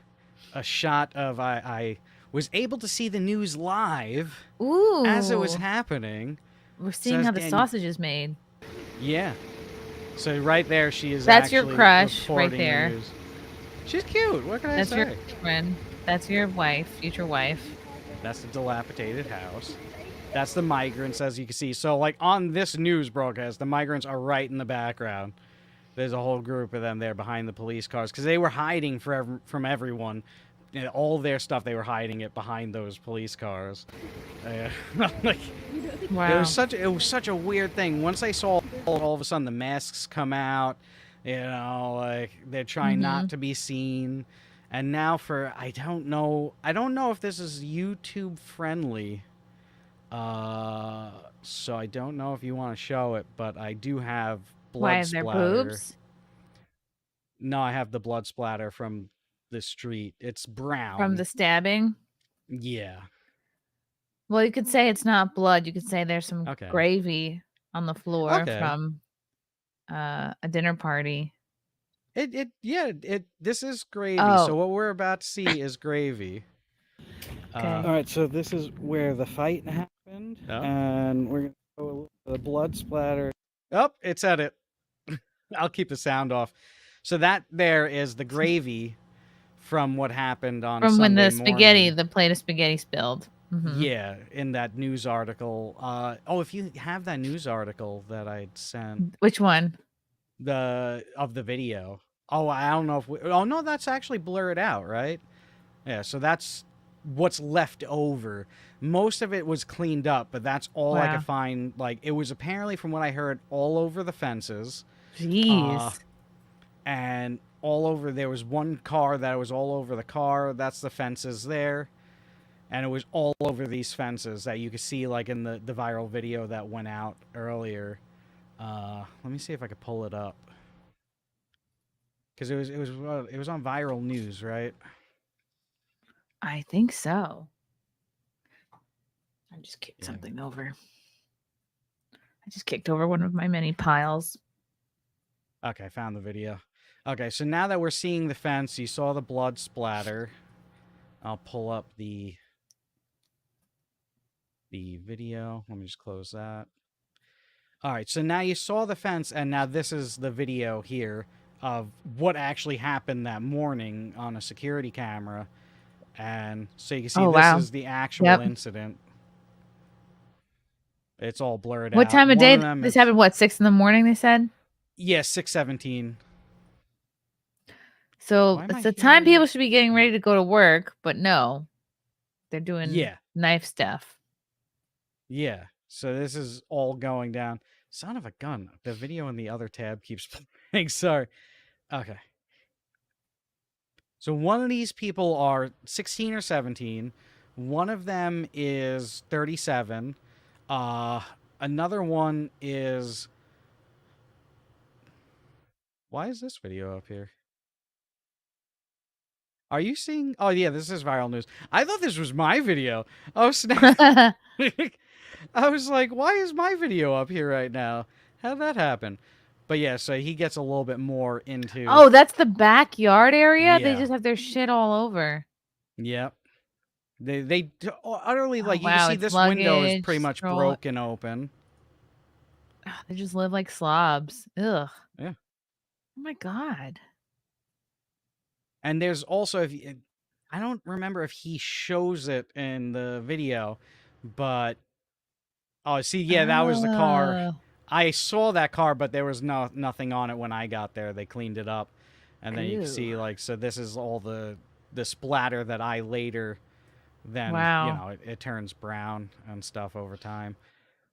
shot of I was able to see the news live Ooh. as it was happening. We're seeing how the sausage is made. Yeah. So right there, she is. That's your actually crush right reporting the there. news. She's cute. What can I That's say? your friend. That's your wife, future wife. That's the dilapidated house. That's the migrants, as you can see. So, like, on this news broadcast, the migrants are right in the background. There's a whole group of them there behind the police cars because they were hiding from everyone. You know, all their stuff, they were hiding it behind those police cars. Like, Wow. it was such a weird thing. Once I saw all of a sudden the masks come out, you know, like they're trying not to be seen. And now I don't know if this is YouTube friendly. So I don't know if you want to show it, but I do have blood Why, splatter. their boobs? No, I have the blood splatter from the street. It's brown. From the stabbing? Yeah. Well, you could say it's not blood. You could say there's some Okay. gravy on the floor Okay. from a dinner party. This is gravy. Oh. So what we're about to see is gravy. Okay. All right, so this is where the fight happened, and we're gonna go the blood splatter. Oh, it's at it. I'll keep the sound off. So that there is the gravy from what happened on From when Sunday the spaghetti, morning. the plate of spaghetti spilled. Mhm. Yeah, in that news article. If you have that news article that I'd sent. Which one? Of the video. Oh, I don't know if oh no, that's actually blurred out, right? Yeah, so that's what's left over. Most of it was cleaned up, but that's all I Wow. could find. Like, it was apparently, from what I heard, all over the fences. Jeez. And all over, there was one car that was all over the car. That's the fences there. And it was all over these fences that you could see, like, in the viral video that went out earlier. Let me see if I could pull it up. Because it was on viral news, right? I think so. I just kicked something over. I just kicked over one of my many piles. Okay, I found the video. Okay, so now that we're seeing the fence, you saw the blood splatter. I'll pull up the video. Let me just close that. All right, so now you saw the fence, and now this is the video here of what actually happened that morning on a security camera. And so you can see this is the actual incident. It's all blurred out. What time of day? This happened, what, 6 in the morning, they said? Yeah, 6:17. So it's the time people should be getting ready to go to work, but no. They're doing knife stuff. Yeah. So this is all going down. Son of a gun. The video in the other tab keeps playing. Sorry. Okay. So one of these people are 16 or 17. One of them is 37. Another one is... Why is this video up here? Are you seeing... Oh, yeah, this is viral news. I thought this was my video. Oh, snap. I was like, why is my video up here right now? How'd that happen? But yeah, so he gets a little bit more into... Oh, that's the backyard area? Yeah. They just have their shit all over. Yep. They utterly, like, you wow, can see this window is pretty much scroll- broken open. They just live like slobs. Ugh. Yeah. Oh my God. And there's also, I don't remember if he shows it in the video, but... Oh, see, yeah, that was the car I saw that car, but there was nothing on it when I got there. They cleaned it up, and then you can see Ew. like, so this is all the splatter that I later, then Wow. it turns brown and stuff over time.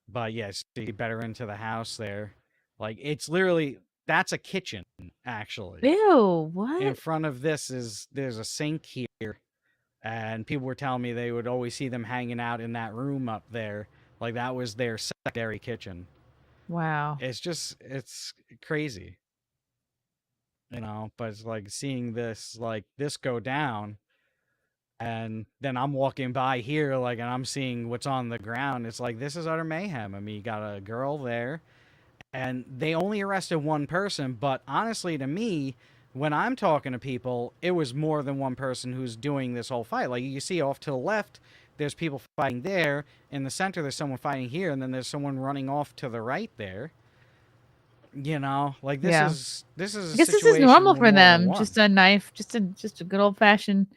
But yes, you get better into the house there. Like it's literally, that's a kitchen actually. Ew, In what? front of this there's a sink here, and people were telling me they would always see them hanging out in that room up there. Like that was their secondary kitchen. Wow. It's crazy, but it's like seeing this, like this go down, and then I'm walking by here, like, and I'm seeing what's on the ground. It's like, this is utter mayhem. I mean, you got a girl there, and they only arrested one person, but honestly, to me, when I'm talking to people, it was more than one person who's doing this whole fight. Like, you see off to the left, there's people fighting there. In the center, there's someone fighting here, and then there's someone running off to the right there. Like, this Yeah. is a I guess this is situation normal with for more than them. one. Just a knife, just a good old fashioned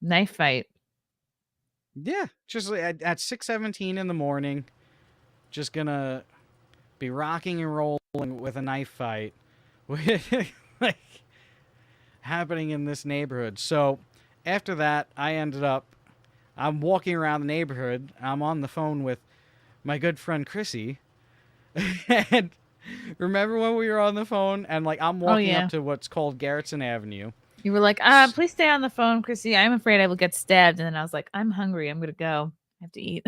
knife fight. Yeah, just at 6:17 in the morning, just gonna be rocking and rolling with a knife fight, like happening in this neighborhood. So after that, I'm walking around the neighborhood. I'm on the phone with my good friend Chrissie, and remember when we were on the phone and like I'm walking yeah. up to what's called Garrettson Avenue. You were like, please stay on the phone, Chrissy. I'm afraid I will get stabbed. And then I was like, I'm hungry. I'm gonna go. I have to eat.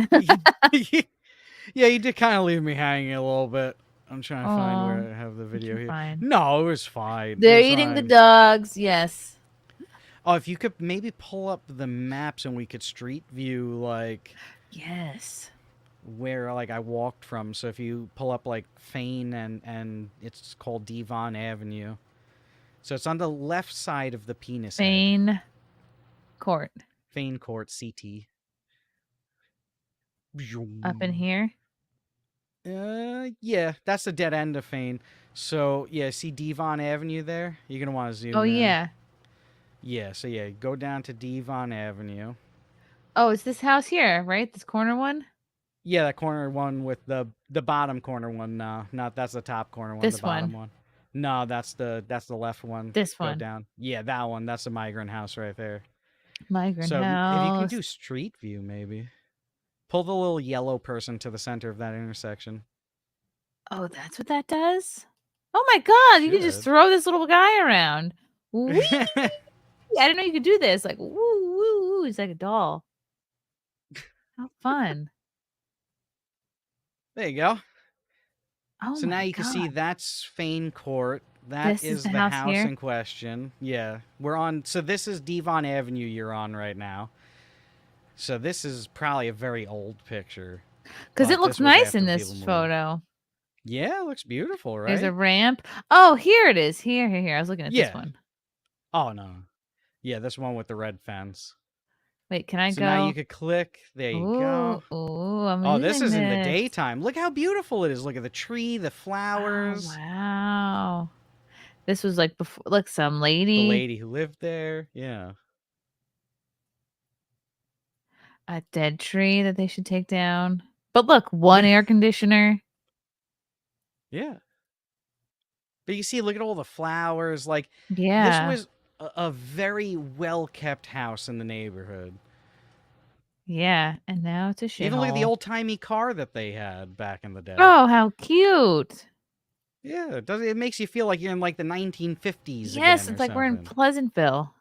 Yeah, you did kind of leave me hanging a little bit. I'm trying to find Aw, where I have the video here. fine. No, it was fine. They're It was eating the fine. dogs. Yes. Oh, if you could maybe pull up the maps and we could street view like Yes. where like I walked from. So if you pull up like Fane and it's called Devon Avenue. So it's on the left side of the penis head. Fane Court. Fane Court, CT. Up in here. Yeah, that's the dead end of Fane. So yeah, see Devon Avenue there? You're gonna want to zoom in. Yeah. Yeah, so yeah, go down to Devon Avenue. Oh, it's this house here, right? This corner one? Yeah, that corner one with the bottom corner one. No, not that's the top corner one. This the bottom one. one. No, that's the left one. This go one. down. Yeah, that one. That's the migrant house right there. Migrant so house. if you can do street view, maybe pull the little yellow person to the center of that intersection. Oh, that's what that does? Oh my god, you can just throw this little guy around. Whee! I didn't know you could do this. Like, woo, woo, woo. He's like a doll. How fun. There you go. Oh so my now you god. can see that's Fane Court. That is the house in question. Yeah. We're on, so this is Devon Avenue you're on right now. So this is probably a very old picture. Because it looks nice in this photo. Yeah, it looks beautiful, right? There's a ramp. Oh, here it is. Here. I was looking at this one. Oh, no. Yeah, this one with the red fence. Wait, can I go? Now you could click. There you go. Oh, this is in the daytime. Look how beautiful it is. Look at the tree, the flowers. Oh, wow. This was like before, like some lady. The lady who lived there. Yeah. A dead tree that they should take down. But look, one air conditioner. Yeah. But you see, look at all the flowers. Like, yeah. This was a very well-kept house in the neighborhood. Yeah, and now it's a shithole. Even look at the old-timey car that they had back in the day. Oh, how cute. Yeah, it makes you feel like you're in like the 1950s. Yes, it's like we're in Pleasantville.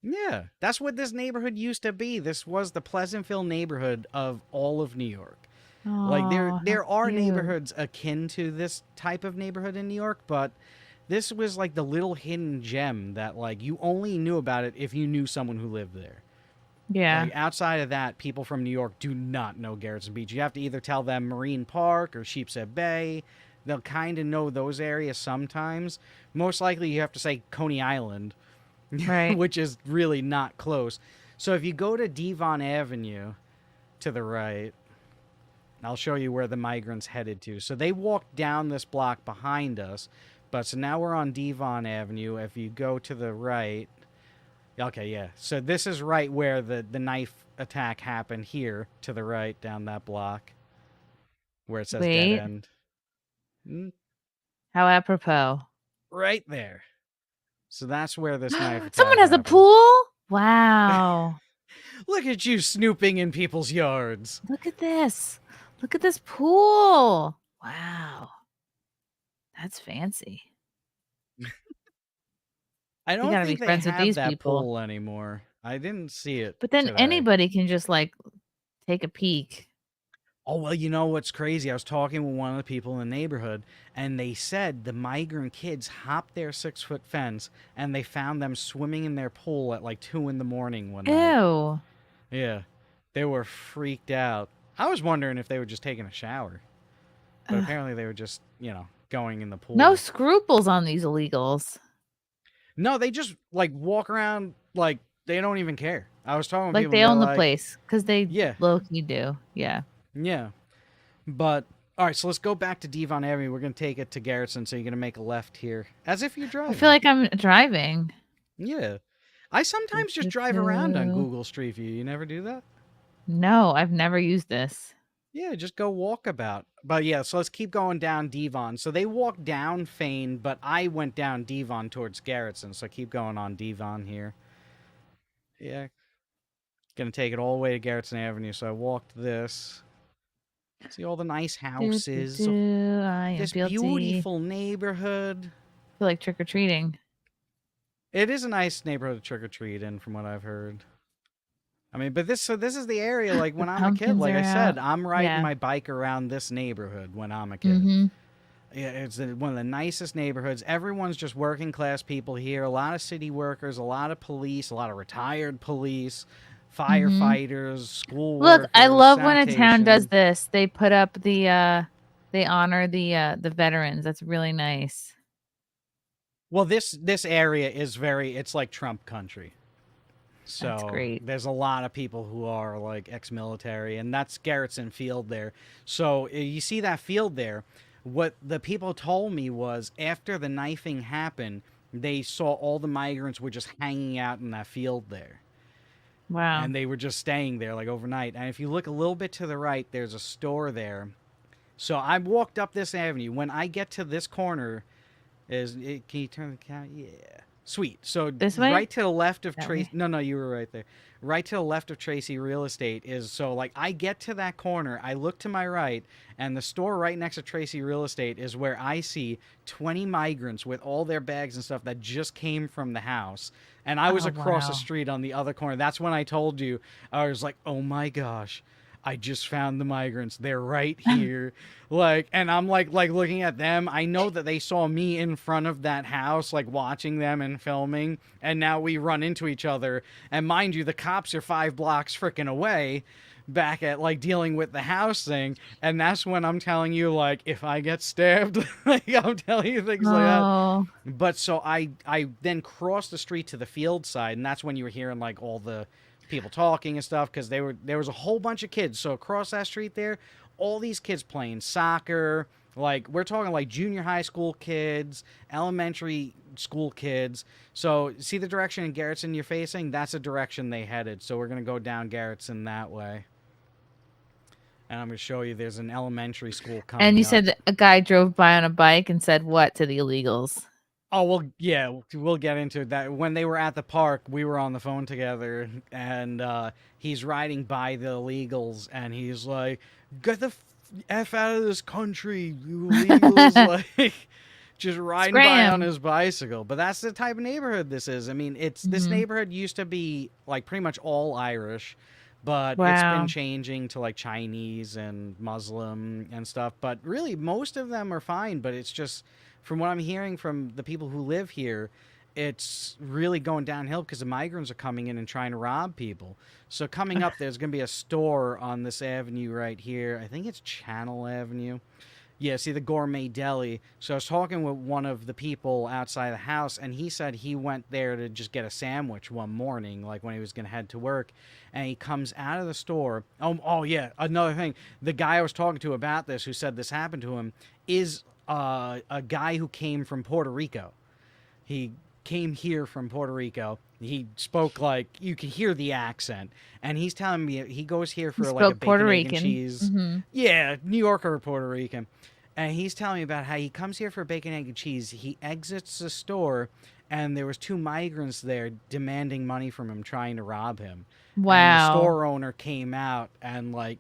Yeah, that's what this neighborhood used to be. This was the Pleasantville neighborhood of all of New York. Oh, like there are neighborhoods akin to this type of neighborhood in New York, but this was like the little hidden gem that like you only knew about it if you knew someone who lived there. Yeah. Like, outside of that, people from New York do not know Garrettson Beach. You have to either tell them Marine Park or Sheepshead Bay. They'll kind of know those areas sometimes. Most likely you have to say Coney Island, right? which is really not close. So if you go to Devon Avenue to the right, I'll show you where the migrants headed to. So they walked down this block behind us, but so now we're on Devon Avenue. If you go to the right, okay, yeah. So this is right where the knife attack happened here to the right down that block where it says dead end. Mm, How apropos. right there. So that's where this knife attack Someone has a happened. pool? Wow. Look at you snooping in people's yards. Look at this. Look at this pool. Wow. That's fancy. I You don't gotta be think they friends with have these that people. pool anymore. I didn't see it But then today. anybody can just like take a peek. Oh, well, you know what's crazy? I was talking with one of the people in the neighborhood, and they said the migrant kids hopped their 6-foot fence, and they found them swimming in their pool at like 2 in the morning one night. Ew. Yeah. They were freaked out. I was wondering if they were just taking a shower. But Ugh. apparently they were just, going in the pool. No scruples on these illegals. No, they just like walk around like they don't even care. I was talking with Like people. they They're own the like, place because they Yeah. low-key do. Yeah. Yeah. But all right, so let's go back to Devon Avenue. We're gonna take it to Garrettson, so you're gonna make a left here, as if you're driving. I feel like I'm driving. Yeah. I sometimes just drive around on Google Street View. You never do that? No, I've never used this. Yeah, just go walkabout. But yeah, so let's keep going down Devon. So they walked down Fane, but I went down Devon towards Garrettson. So keep going on Devon here. Yeah. Gonna take it all the way to Garrettson Avenue. So I walked this. See all the nice houses. I am This Fealty. beautiful neighborhood. I feel like trick-or-treating. It is a nice neighborhood to trick or treat in, from what I've heard. I mean, but this is the area like when I'm a kid. pumpkins Like I are said, out. I'm riding Yeah. my bike around this neighborhood when I'm a kid. Mm-hmm. Yeah, it's one of the nicest neighborhoods. Everyone's just working class people here. A lot of city workers, a lot of police, a lot of retired police, firefighters, school Look, workers. I love when a town does sanitation. this. They put up the they honor the veterans. That's really nice. Well, this area is it's like Trump country. So That's great. there's a lot of people who are like ex-military, and that's Garrettson Field there. So you see that field there. What the people told me was after the knifing happened, they saw all the migrants were just hanging out in that field there. Wow. And they were just staying there like overnight. And if you look a little bit to the right, there's a store there. So I walked up this avenue. When I get to this corner, can you turn the camera? Yeah. Sweet. So This way? right to the left of That Tracy. way? No, you were right there. Right to the left of Tracy Real Estate is so like I get to that corner, I look to my right, and the store right next to Tracy Real Estate is where I see 20 migrants with all their bags and stuff that just came from the house. And I was Oh, across the wow. street on the other corner. That's when I told you, I was like, oh my gosh. I just found the migrants. They're right here. And I'm like looking at them. I know that they saw me in front of that house, like watching them and filming. And now we run into each other. And mind you, the cops are 5 blocks freaking away back at like dealing with the house thing. And that's when I'm telling you, like, if I get stabbed, like I'm telling you things like that. Oh, But so I then crossed the street to the field side. And that's when you were hearing like all the people talking and stuff, because there was a whole bunch of kids. So across that street there, all these kids playing soccer. Like we're talking like junior high school kids, elementary school kids. So see the direction in Garrettson you're facing? That's the direction they headed. So we're gonna go down Garrettson that way. And I'm gonna show you there's an elementary school coming and you up. said that a guy drove by on a bike and said what to the illegals? Oh, well, yeah, we'll get into that. When they were at the park, we were on the phone together, and he's riding by the illegals, and he's like, get the F out of this country, you illegals, like, just riding by on Scram. his bicycle. But that's the type of neighborhood this is. I mean, this neighborhood used to be, like, pretty much all Irish, but it's Wow. been changing to, like, Chinese and Muslim and stuff. But really, most of them are fine, but it's just... From what I'm hearing from the people who live here, it's really going downhill because the migrants are coming in and trying to rob people. So coming up, there's going to be a store on this avenue right here. I think it's Channel Avenue. Yeah, see the gourmet deli. So I was talking with one of the people outside the house, and he said he went there to just get a sandwich one morning, like when he was going to head to work. And he comes out of the store. Oh yeah, another thing. The guy I was talking to about this, who said this happened to him, is a guy who came from Puerto Rico. He came here from Puerto Rico. He spoke like you could hear the accent, and he's telling me he goes here for like a spoke Puerto bacon, egg, and Rican. cheese. Mhm. Yeah, New Yorker or Puerto Rican. And he's telling me about how he comes here for bacon, egg, and cheese. He exits the store, and there was 2 migrants there demanding money from him, trying to rob him. And the Wow. store owner came out and, like,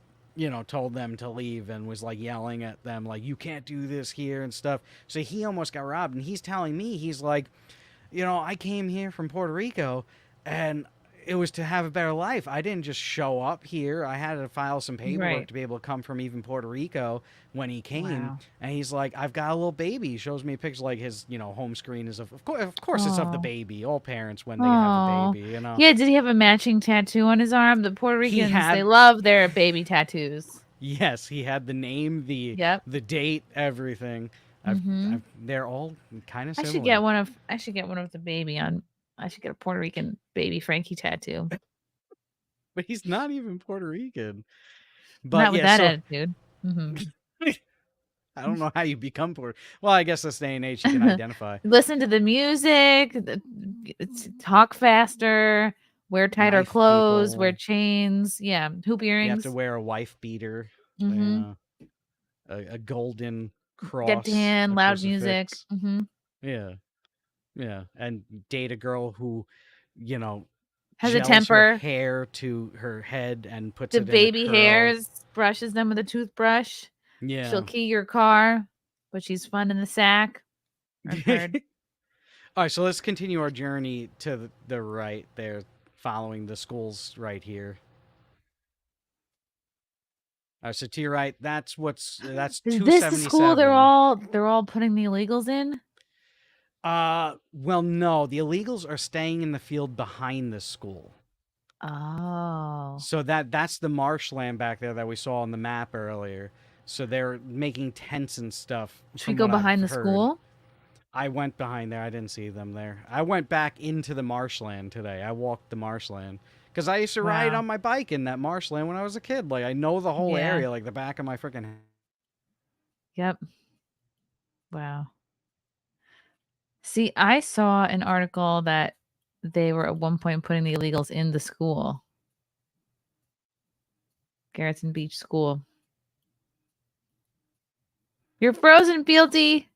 told them to leave and was, like, yelling at them, like, you can't do this here and stuff. So he almost got robbed. And he's telling me, he's like, I came here from Puerto Rico, and it was to have a better life. I didn't just show up here. I had to file some paperwork Right. to be able to come from even Puerto Rico when he came. Wow. And he's like, I've got a little baby. He shows me a picture, like his, home screen is of course it's of the Aw. baby. All parents when they have Oh. a baby, Yeah, did he have a matching tattoo on his arm? The Puerto He Ricans, had- they love their baby tattoos. Yes, he had the name, the Yep. the date, everything. They're all kind of I similar. should get one of the baby on. I should get a Puerto Rican baby Frankie tattoo. But he's not even Puerto Rican. But Not with that attitude. I don't know how you become Puerto. Well, I guess this day and age you can identify. Listen to the music, talk faster, wear tighter Knife clothes, people. wear chains. Yeah, hoop earrings. You have to wear a wife beater. Mhm. A golden cross. Get tan, a loud music. crucifix. Yeah. And date a girl who, Has a gels temper. her hair to her head and puts The it baby in a curl. hairs, brushes them with a toothbrush. Yeah. She'll key your car, but she's fun in the sack. I've heard. All right, so let's continue our journey to the right there, following the schools right here. All right, so to your right, that's Is 277. this the school they're all putting the illegals in? Well, no, the illegals are staying in the field behind the school. Oh. So that's the marshland back there that we saw on the map earlier. So they're making tents and stuff. Should we go behind the school? I went behind there. I didn't see them there. I went back into the marshland today. I walked the marshland because I used to ride on my bike in that marshland when I was a kid. Like, I know the whole area like the back of my freaking head. Yep. Wow. See, I saw an article that they were at one point putting the illegals in the school. Garrettson Beach School. You're frozen, Fealty.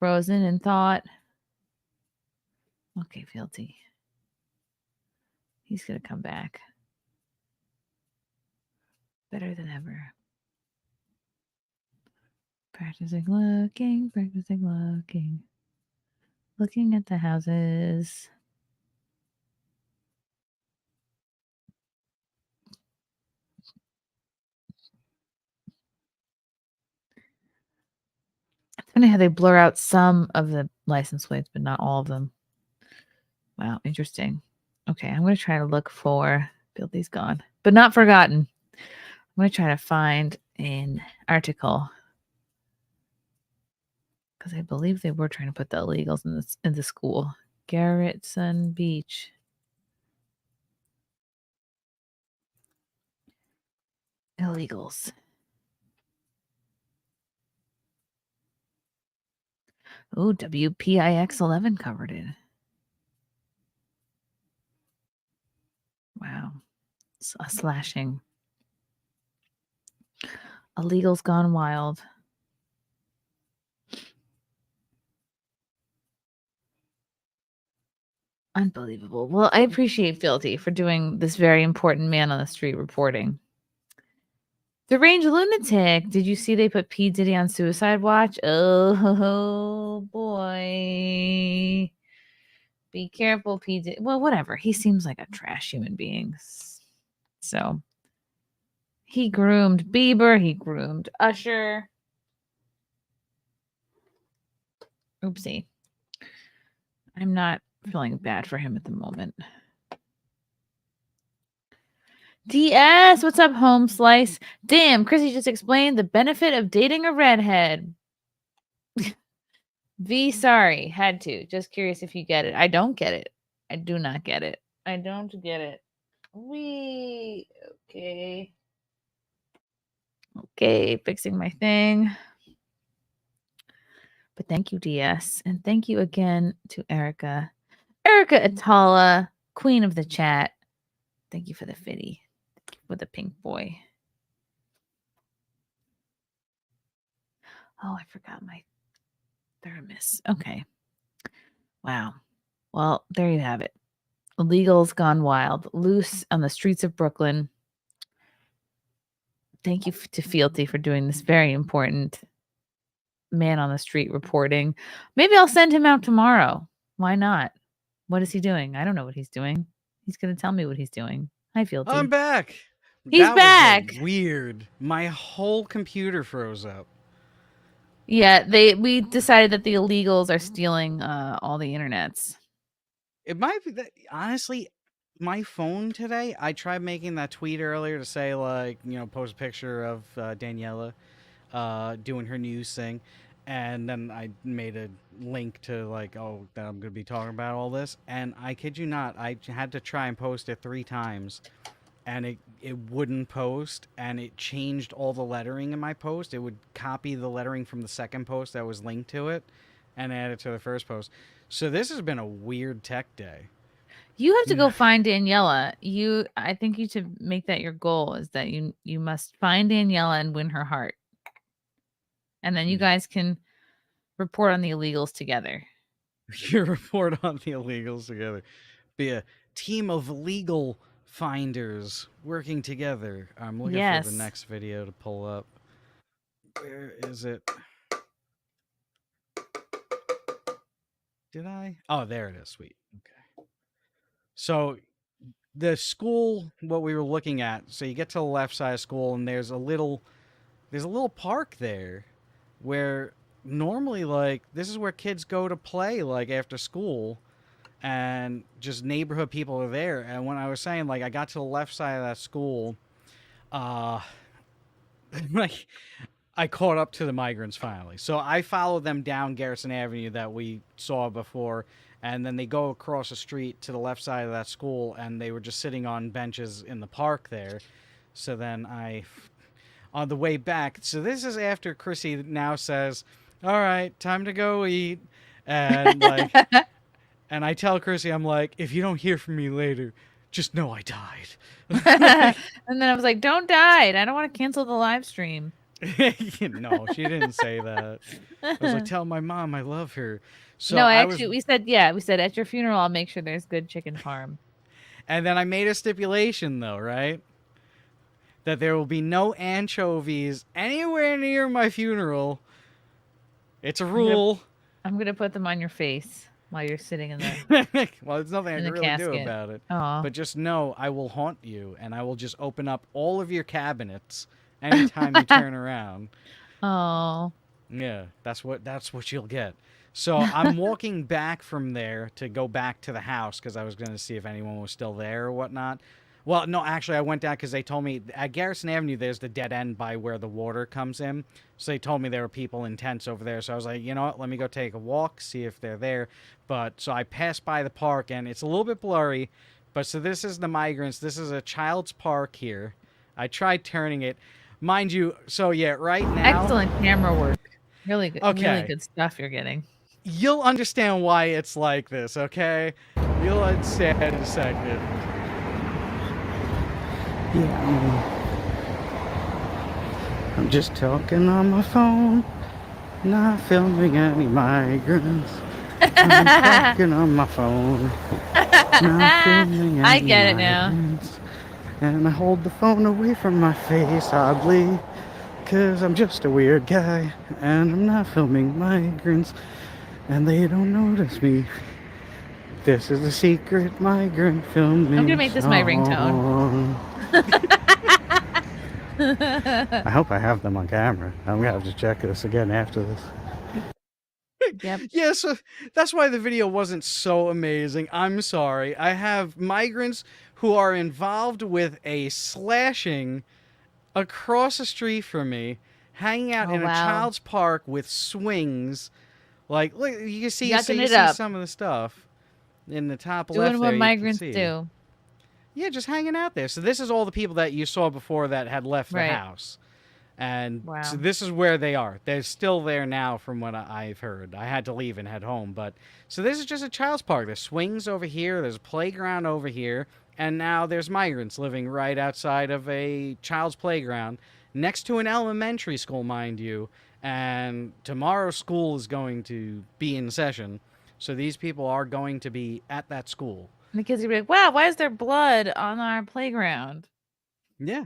Frozen in thought. Okay, Fealty. He's going to come back. Better than ever. Practicing looking. Looking at the houses. It's funny how they blur out some of the license plates, but not all of them. Wow, interesting. Okay, I'm going to try to look for Fealty's gone, but not forgotten. I'm going to try to find an article because I believe they were trying to put the illegals in the school. Garrettson Beach. Illegals. Oh, WPIX 11 covered it. Wow. It's a slashing. Illegals gone wild. Unbelievable. Well, I appreciate Fealty for doing this very important man on the street reporting. The Range Lunatic. Did you see they put P. Diddy on suicide watch? Oh boy. Be careful, P. Diddy. Well, whatever. He seems like a trash human being. So he groomed Bieber. He groomed Usher. Oopsie. I'm not feeling bad for him at the moment. DS, what's up, home slice? Damn, Chrissie just explained the benefit of dating a redhead. V, sorry, had to. Just curious if you get it. I don't get it. I do not get it. I don't get it. Okay. Okay, fixing my thing. But thank you, DS. And thank you again to Erica. Erica Atala, queen of the chat. Thank you for the fitty with the pink boy. Oh, I forgot my thermos. Okay. Wow. Well, there you have it. Illegals gone wild, loose on the streets of Brooklyn. Thank you to Fealty for doing this very important man on the street reporting. Maybe I'll send him out tomorrow. Why not? What is he doing? I don't know what he's doing. He's going to tell me what he's doing. Hi, Fealty. I'm back. He's that back. Was weird. My whole computer froze up. Yeah, we decided that the illegals are stealing all the internets. It might be that, honestly, my phone today, I tried making that tweet earlier to say, like, post a picture of Daniela doing her news thing. And then I made a link to, like, that I'm going to be talking about all this. And I kid you not, I had to try and post it 3 times. And it wouldn't post. And it changed all the lettering in my post. It would copy the lettering from the second post that was linked to it and add it to the first post. So this has been a weird tech day. You have to go find Daniela. I think you should make that your goal, is that you must find Daniela and win her heart. And then you guys can report on the illegals together. You report on the illegals together. Be a team of legal finders working together. I'm looking for the next video to pull up. Where is it? Did I? Oh, there it is. Sweet. Okay. So the school, what we were looking at, so you get to the left side of school and there's a little park there where normally, like, this is where kids go to play, like, after school, and just neighborhood people are there. And when I was saying, like, I got to the left side of that school, like, I caught up to the migrants finally. So I followed them down Garrison Avenue that we saw before, and then they go across the street to the left side of that school, and they were just sitting on benches in the park there. So then on the way back, so this is after Chrissie now says, all right, time to go eat. And like, and I tell Chrissie, I'm like, if you don't hear from me later, just know I died. And then I was like, don't die. I don't want to cancel the live stream. No, she didn't say that. I was like, tell my mom I love her. So no, we said at your funeral, I'll make sure there's good chicken parm. And then I made a stipulation, though, right? That there will be no anchovies anywhere near my funeral. It's a rule. I'm gonna put them on your face while you're sitting in the. Well, there's nothing I can really do about it. Aww. But just know I will haunt you, and I will just open up all of your cabinets anytime you turn around. Oh. Yeah, that's what you'll get. So I'm walking back from there to go back to the house because I was going to see if anyone was still there or whatnot. Well, no, actually, I went down because they told me at Garrison Avenue, there's the dead end by where the water comes in. So they told me there were people in tents over there. So I was like, you know what, let me go take a walk, see if they're there. But so I passed by the park, and it's a little bit blurry. But so this is the Migrants. This is a child's park here. I tried turning it. Mind you, so yeah, right now. Excellent camera work. Really good. Okay. Really good stuff you're getting. You'll understand why it's like this, okay? You'll understand in a second. Yeah, I'm just talking on my phone, not filming any migrants. I'm talking on my phone, not filming any I get it now. migrants. And I hold the phone away from my face, oddly, because I'm just a weird guy, and I'm not filming migrants, and they don't notice me. This is a secret migrant filming. I'm gonna make this my ringtone. I hope I have them on camera. I'm gonna have to check this again after this. Yep. Yeah, so that's why the video wasn't so amazing. I'm sorry. I have migrants who are involved with a slashing across the street from me, hanging out in a child's park with swings. Like, look, you can see, some of the stuff in the top left there. Doing what migrants do. Yeah, just hanging out there. So this is all the people that you saw before that had left the house. And so this is where they are. They're still there now from what I've heard. I had to leave and head home. But so this is just a child's park. There's swings over here. There's a playground over here. And now there's migrants living right outside of a child's playground next to an elementary school, mind you. And tomorrow school is going to be in session. So these people are going to be at that school. And the kids are like, wow, why is there blood on our playground? Yeah.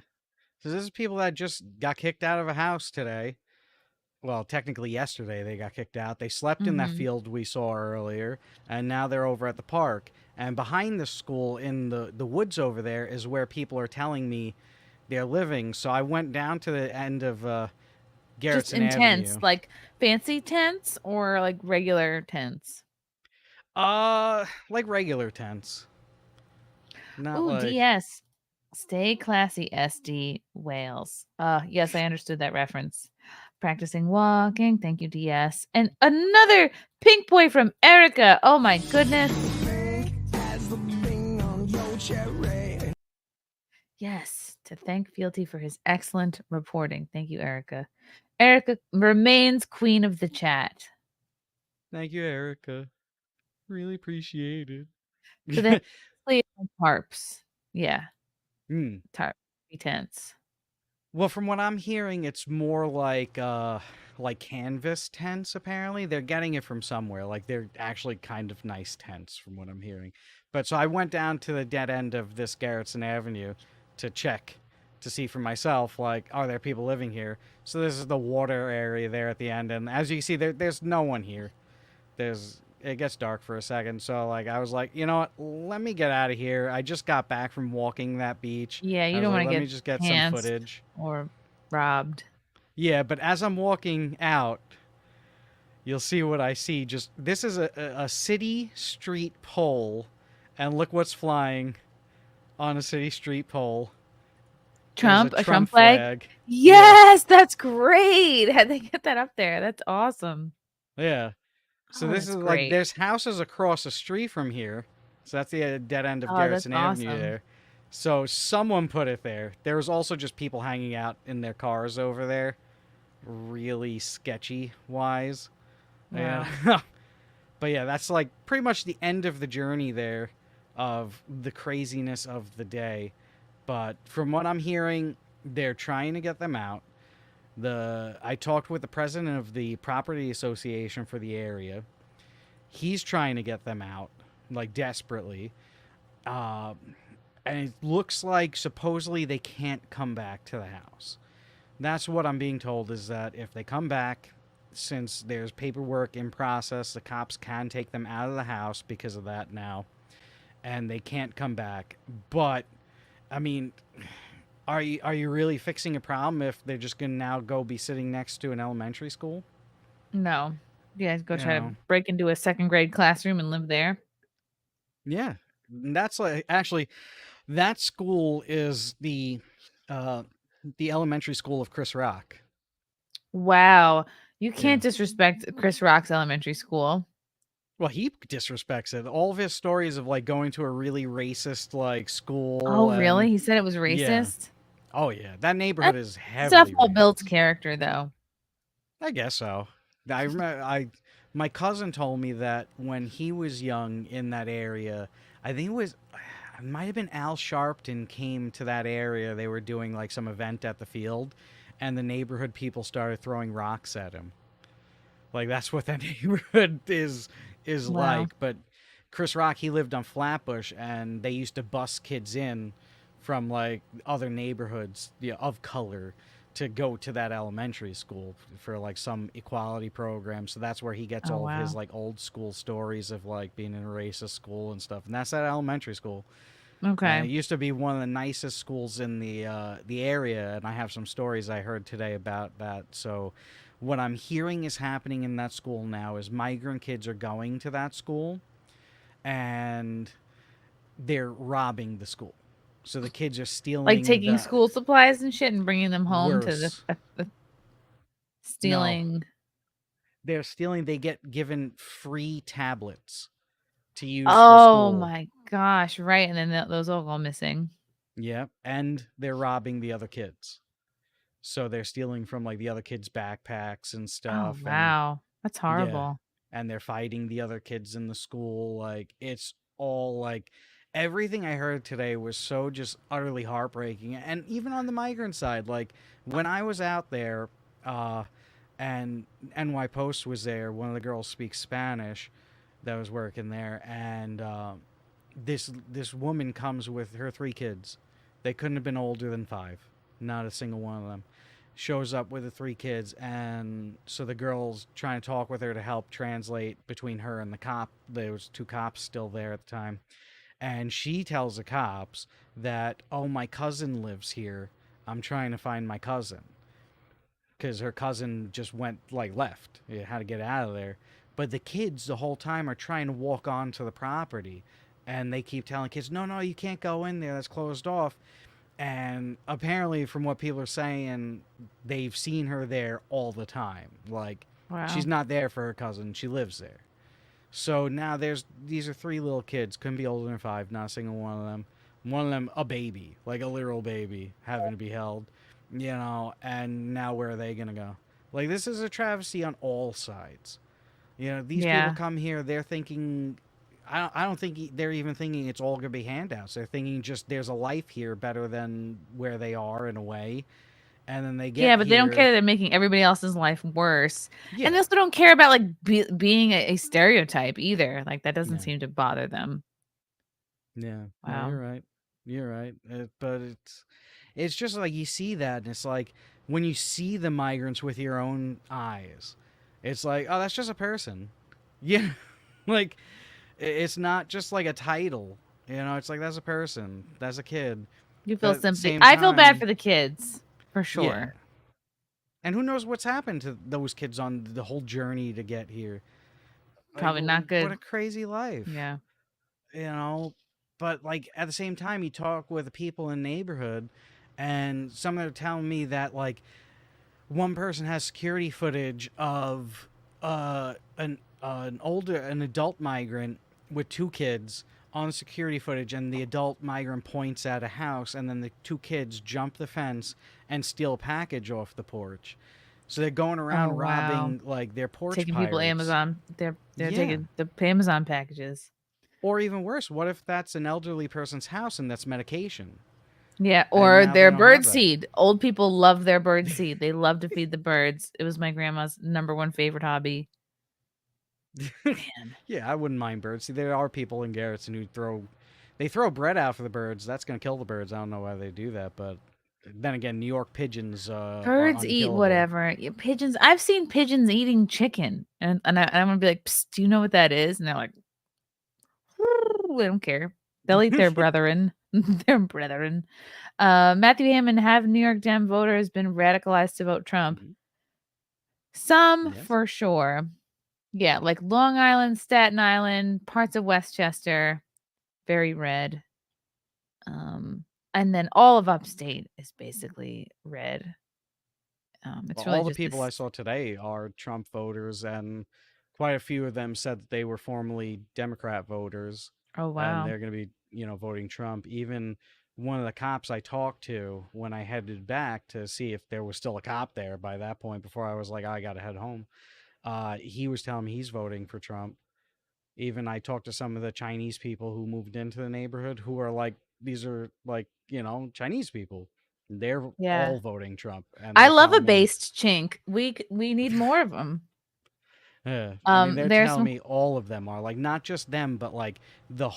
So this is people that just got kicked out of a house today. Well, technically yesterday they got kicked out. They slept in that field we saw earlier, and now they're over at the park. And behind the school in the woods over there is where people are telling me they're living. So I went down to the end of Just Garrettson intense, Avenue. like fancy tents or like regular tents? Like regular tents. Not Ooh, like DS. Stay classy, SD Wales. Yes, I understood that reference. Practicing walking. Thank you, DS. And another pink boy from Erica. Oh my goodness. Yes, to thank Fealty for his excellent reporting. Thank you, Erica. Erica remains queen of the chat. Thank you, Erica. Really appreciate it. So they sleep on tarps. Yeah, Hmm. tarp tents. Well, from what I'm hearing, it's more like canvas tents. Apparently, they're getting it from somewhere. Like they're actually kind of nice tents, from what I'm hearing. But so I went down to the dead end of this Garrettson Avenue to check to see for myself. Like, are there people living here? So this is the water area there at the end, and as you can see, there's no one here. It gets dark for a second, so like I was like, you know what, let me get out of here. I just got back from walking that beach. Yeah, I you was don't like, want to let get me just get some pantsed footage. or robbed. Yeah, but as I'm walking out, you'll see what I see. Just this is a city street pole, and look what's flying on a city street pole. There's A Trump Trump flag. Yeah. Yes, that's great. How'd they get that up there? That's awesome. Yeah. So Oh, this that's is like great. there's houses across the street from here. So that's the dead end of Oh, that's Garrettson Avenue awesome. there. So someone put it there. There was also just people hanging out in their cars over there. Really sketchy wise. Wow. Yeah. But yeah, that's like pretty much the end of the journey there of the craziness of the day. But from what I'm hearing, they're trying to get them out. I talked with the president of the property association for the area. He's trying to get them out, like desperately. Uh, and it looks like supposedly they can't come back to the house. That's what I'm being told, is that if they come back, since there's paperwork in process, the cops can take them out of the house because of that now, and they can't come back. But I mean, are you really fixing a problem if they're just gonna now go be sitting next to an elementary school? No. You guys go try to No. break into a second grade classroom and live there? Yeah, that's like actually that school is the elementary school of Chris Rock. Wow. You can't disrespect Chris Rock's elementary school. Well, he disrespects it. All of his stories of like going to a really racist like school. Oh, really? And, He said it was yeah. racist? Oh yeah, that neighborhood is Stuff heavily all racist. Bill's character, though. I guess so. I remember my cousin told me that when he was young in that area, I think it might have been Al Sharpton came to that area. They were doing like some event at the field, and the neighborhood people started throwing rocks at him. Like that's what that neighborhood is Wow. like. But Chris Rock, he lived on Flatbush, and they used to bus kids in from like other neighborhoods of color to go to that elementary school for like some equality program. So that's where he gets Oh, all of his wow. like old school stories of like being in a racist school and stuff. And that's that elementary school. Okay. It used to be one of the nicest schools in the area, and I have some stories I heard today about that. So what I'm hearing is happening in that school now is migrant kids are going to that school, and they're robbing the school. So the kids are stealing, Like taking school supplies and shit and bringing them home to Worse. the stealing. No. They're stealing. They get given free tablets to use for Oh school. my gosh! Right, and then those all go missing. Yeah, and they're robbing the other kids. So they're stealing from like the other kids' backpacks and Oh stuff. wow, that's Yeah, horrible. and they're fighting the other kids in the school. Like it's all like everything I heard today was so just utterly heartbreaking. And even on the migrant side, like when I was out there, and NY Post was there. One of the girls speaks Spanish that was working there, and this woman comes with her 3 kids. They couldn't have been older than 5. Not a single one of them. Shows up with the 3 kids, and so the girl's trying to talk with her to help translate between her and the cop. There was 2 cops still there at the time. And she tells the cops that, oh, my cousin lives here. I'm trying to find my cousin. Because her cousin just went, like, left. It had to get out of there. But the kids the whole time are trying to walk onto the property. And they keep telling kids, no, you can't go in there. That's closed off. And apparently, from what people are saying, they've seen her there all the time. Like, Wow. she's not there for her cousin. She lives there. So now these are 3 little kids. Couldn't be older than 5. Not a single one of them. One of them, a baby. Like a literal baby. Having to be held. You know, and now where are they going to go? Like, this is a travesty on all sides. You know, these people come here, they're thinking... I don't think they're even thinking it's all going to be handouts. They're thinking just there's a life here better than where they are in a way. And then they get but they don't care that they're making everybody else's life worse. Yeah. And they also don't care about like being a stereotype either. Like that doesn't seem to bother them. Yeah. Wow. No, you're right. But it's just like you see that, and it's like when you see the migrants with your own eyes, it's like, oh, that's just a person. Yeah. Like... It's not just like a title, you know. It's like that's a person, that's a kid. You feel sympathy. I feel bad for the kids, for sure. Yeah. And who knows what's happened to those kids on the whole journey to get here? Probably not good. What a crazy life. Yeah. You know, but like at the same time, you talk with the people in the neighborhood, and some of them are telling me that like one person has security footage of an adult migrant with 2 kids on security footage, and the adult migrant points at a house, and then the 2 kids jump the fence and steal a package off the porch. So they're going around robbing like their porch taking pirates. People Amazon. They're taking the Amazon packages. Or even worse, what if that's an elderly person's house and that's medication? Yeah, or their bird seed. Old people love their bird seed. They love to feed the birds. It was my grandma's #1 favorite hobby. Yeah, I wouldn't mind birds. See, there are people in Garrettson who throw bread out for the birds. That's gonna kill the birds. I don't know why they do that, but then again, New York pigeons. Birds eat whatever. Pigeons. I've seen pigeons eating chicken, and I'm gonna be like, Psst, do you know what that is? And they're like, they don't care. They'll eat their brethren. Their brethren. Matthew Hammond, have New York Dem voters been radicalized to vote Trump? Some for sure. Yeah, like Long Island, Staten Island, parts of Westchester, very red. And then all of upstate is basically red. It's really all the people I saw today are Trump voters, and quite a few of them said that they were formerly Democrat voters. Oh, wow. And they're going to be, voting Trump. Even one of the cops I talked to when I headed back to see if there was still a cop there by that point, before I was like, I got to head home. He was telling me he's voting for Trump. Even I talked to some of the Chinese people who moved into the neighborhood who are like, these are like, Chinese people. They're all voting Trump. And I love a based chink. We need more of them. Yeah. I mean, they're telling me all of them are like, not just them, but like the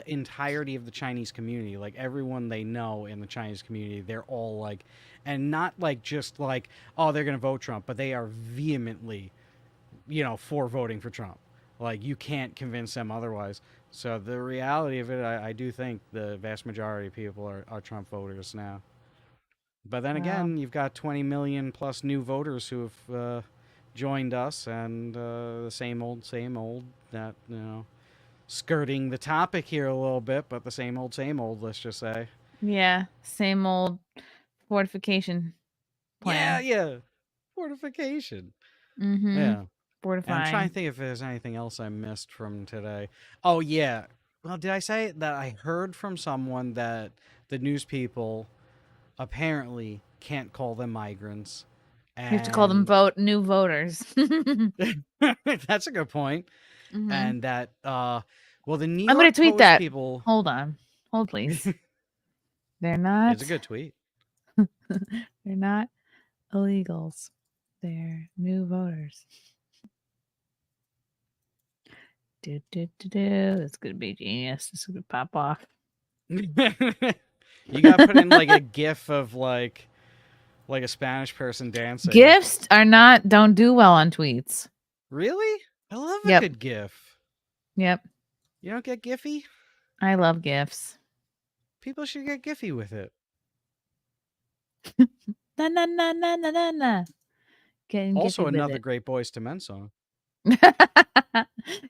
entirety of the Chinese community, like everyone they know in the Chinese community, they're all like, and not like just like, oh, they're going to vote Trump, but they are vehemently, for voting for Trump. Like you can't convince them otherwise. So the reality of it, I do think the vast majority of people are Trump voters now. But then again, you've got 20 million plus new voters who have joined us, and the same old, that, skirting the topic here a little bit, but the same old, let's just say. Yeah, same old fortification plan. Yeah. Fortification. Mm-hmm. Yeah. Fortifying. And I'm trying to think if there's anything else I missed from today. Oh, yeah. Well, did I say that I heard from someone that the news people apparently can't call them migrants? You have to call them new voters. That's a good point. Mm-hmm. And that, the New York I'm going to tweet Post that. People... Hold on. Hold, please. They're not... It's a good tweet. They're not illegals. They're new voters. It's gonna be genius. This is gonna pop off. You got to put in like a GIF of like a Spanish person dancing. GIFs don't do well on tweets. Really? I love a good GIF. Yep. You don't get Giphy? I love GIFs. People should get Giphy with it. Na na na na na na na. Also, another great Boys to Men song.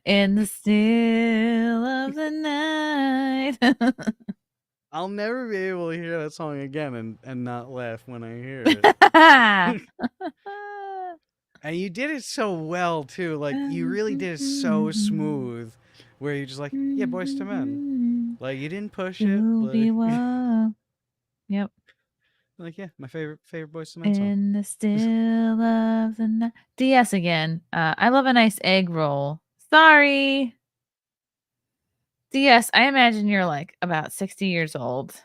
In the still of the night. I'll never be able to hear that song again and not laugh when I hear it. And you did it so well too. Like you really did it so smooth, where you're just like, yeah, Boys to Men. Like you didn't push it. Like, yep. Like yeah, my favorite Boys to Men song. In the still of the night. DS again. I love a nice egg roll. Sorry. DS, I imagine you're like about 60 years old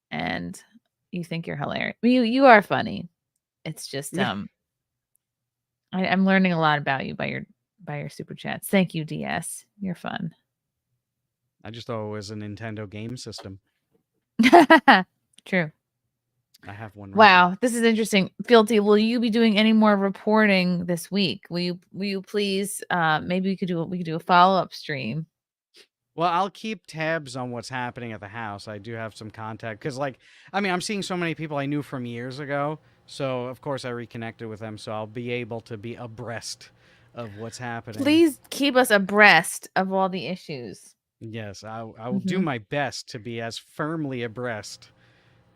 and you think you're hilarious. You are funny. It's just I'm learning a lot about you by your super chats. Thank you, DS. You're fun. I just thought it was a Nintendo game system. True. I have one. Wow, this is interesting. Fealty, will you be doing any more reporting this week? Will you please maybe we could do a follow-up stream. Well, I'll keep tabs on what's happening at the house. I do have some contact because I'm seeing so many people I knew from years ago. So of course I reconnected with them, so I'll be able to be abreast of what's happening. Please keep us abreast of all the issues. Yes, I will do my best to be as firmly abreast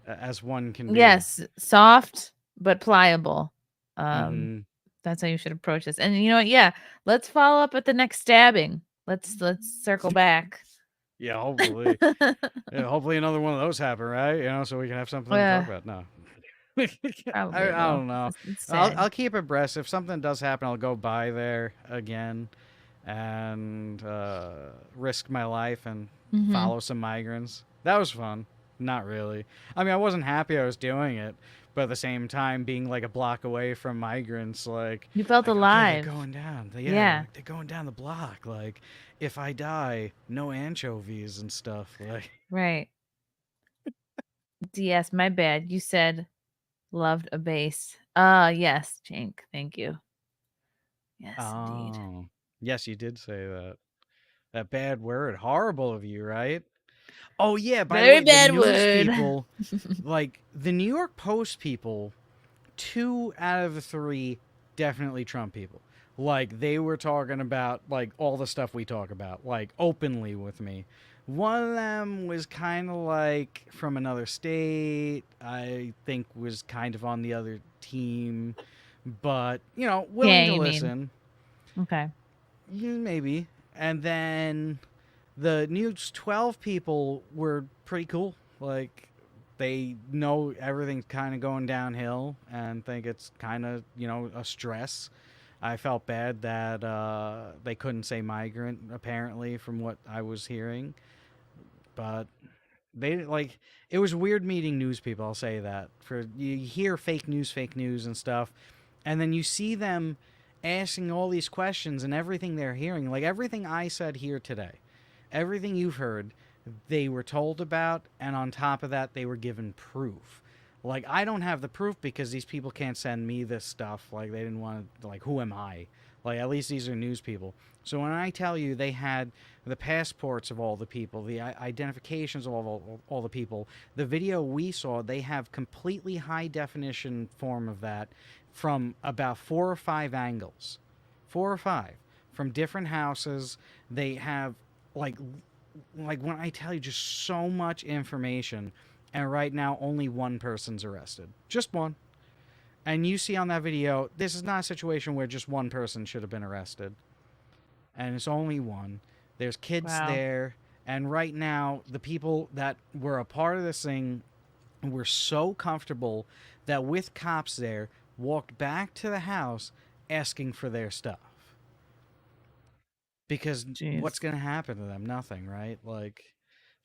as one can be. Yes, soft but pliable. That's how you should approach this. And you know what? Yeah, let's follow up at the next stabbing. Let's circle back. Yeah, hopefully. Hopefully another one of those happen, right? So we can have something to talk about. No. I don't know. I'll keep abreast. If something does happen, I'll go by there again and risk my life and follow some migrants. That was fun. Not really. I wasn't happy I was doing it, but at the same time, being like a block away from migrants, like you felt alive. Okay, they're going down. They're going down the block. Like, if I die, no anchovies and stuff. Like, right. DS, my bad. You said loved a bass. Yes, Jink. Thank you. Yes, indeed. Yes, you did say that. That bad word. Horrible of you, right? Oh yeah, by very the way, bad the news word. People, like the New York Post people, 2 out of the 3 definitely Trump people. Like they were talking about like all the stuff we talk about, like openly with me. One of them was kind of like from another state. I think was kind of on the other team, but willing to listen. Okay. Maybe. And then the News 12 people were pretty cool. Like, they know everything's kind of going downhill and think it's kind of, a stress. I felt bad that they couldn't say migrant, apparently, from what I was hearing. But it was weird meeting news people, I'll say that. You hear fake news and stuff, and then you see them asking all these questions and everything they're hearing. Like, everything I said here today, everything you've heard, they were told about, and on top of that, they were given proof. Like, I don't have the proof because these people can't send me this stuff. Like, they didn't want to, like, who am I? Like, at least these are news people. So when I tell you they had the passports of all the people, the identifications of all the people, the video we saw, they have completely high-definition form of that from about 4 or 5 angles. 4 or 5. From different houses. They have, like when I tell you, just so much information, and right now only one person's arrested. Just one. And you see on that video, this is not a situation where just one person should have been arrested. And it's only one. There's kids there. And right now, the people that were a part of this thing were so comfortable that with cops there, walked back to the house asking for their stuff. Because what's going to happen to them? Nothing, right?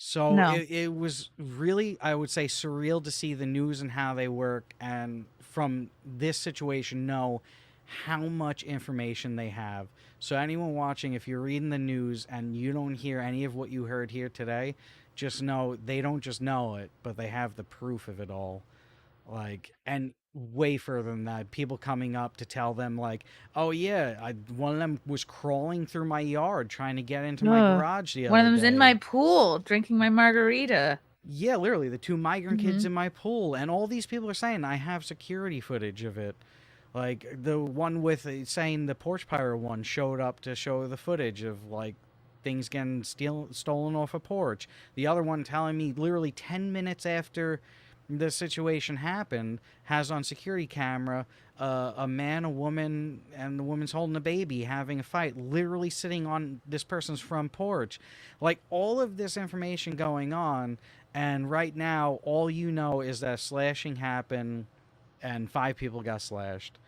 It was really, I would say, surreal to see the news and how they work, and from this situation know how much information they have. So anyone watching, if you're reading the news and you don't hear any of what you heard here today, just know they don't just know it, but they have the proof of it all. Like, and way further than that, people coming up to tell them like, oh yeah, one of them was crawling through my yard trying to get into my Ugh. garage the One of other them's day. in my pool drinking my margarita. Yeah, literally, the 2 migrant kids Mhm. in my pool, and all these people are saying I have security footage of it. Like the one with saying the porch pirate one showed up to show the footage of like things getting stolen off a porch. The other one telling me literally 10 minutes after the situation happened has on security camera a man, a woman, and the woman's holding a baby having a fight, literally sitting on this person's front porch. Like all of this information going on, and right now all you know is that slashing happened and 5 people got slashed.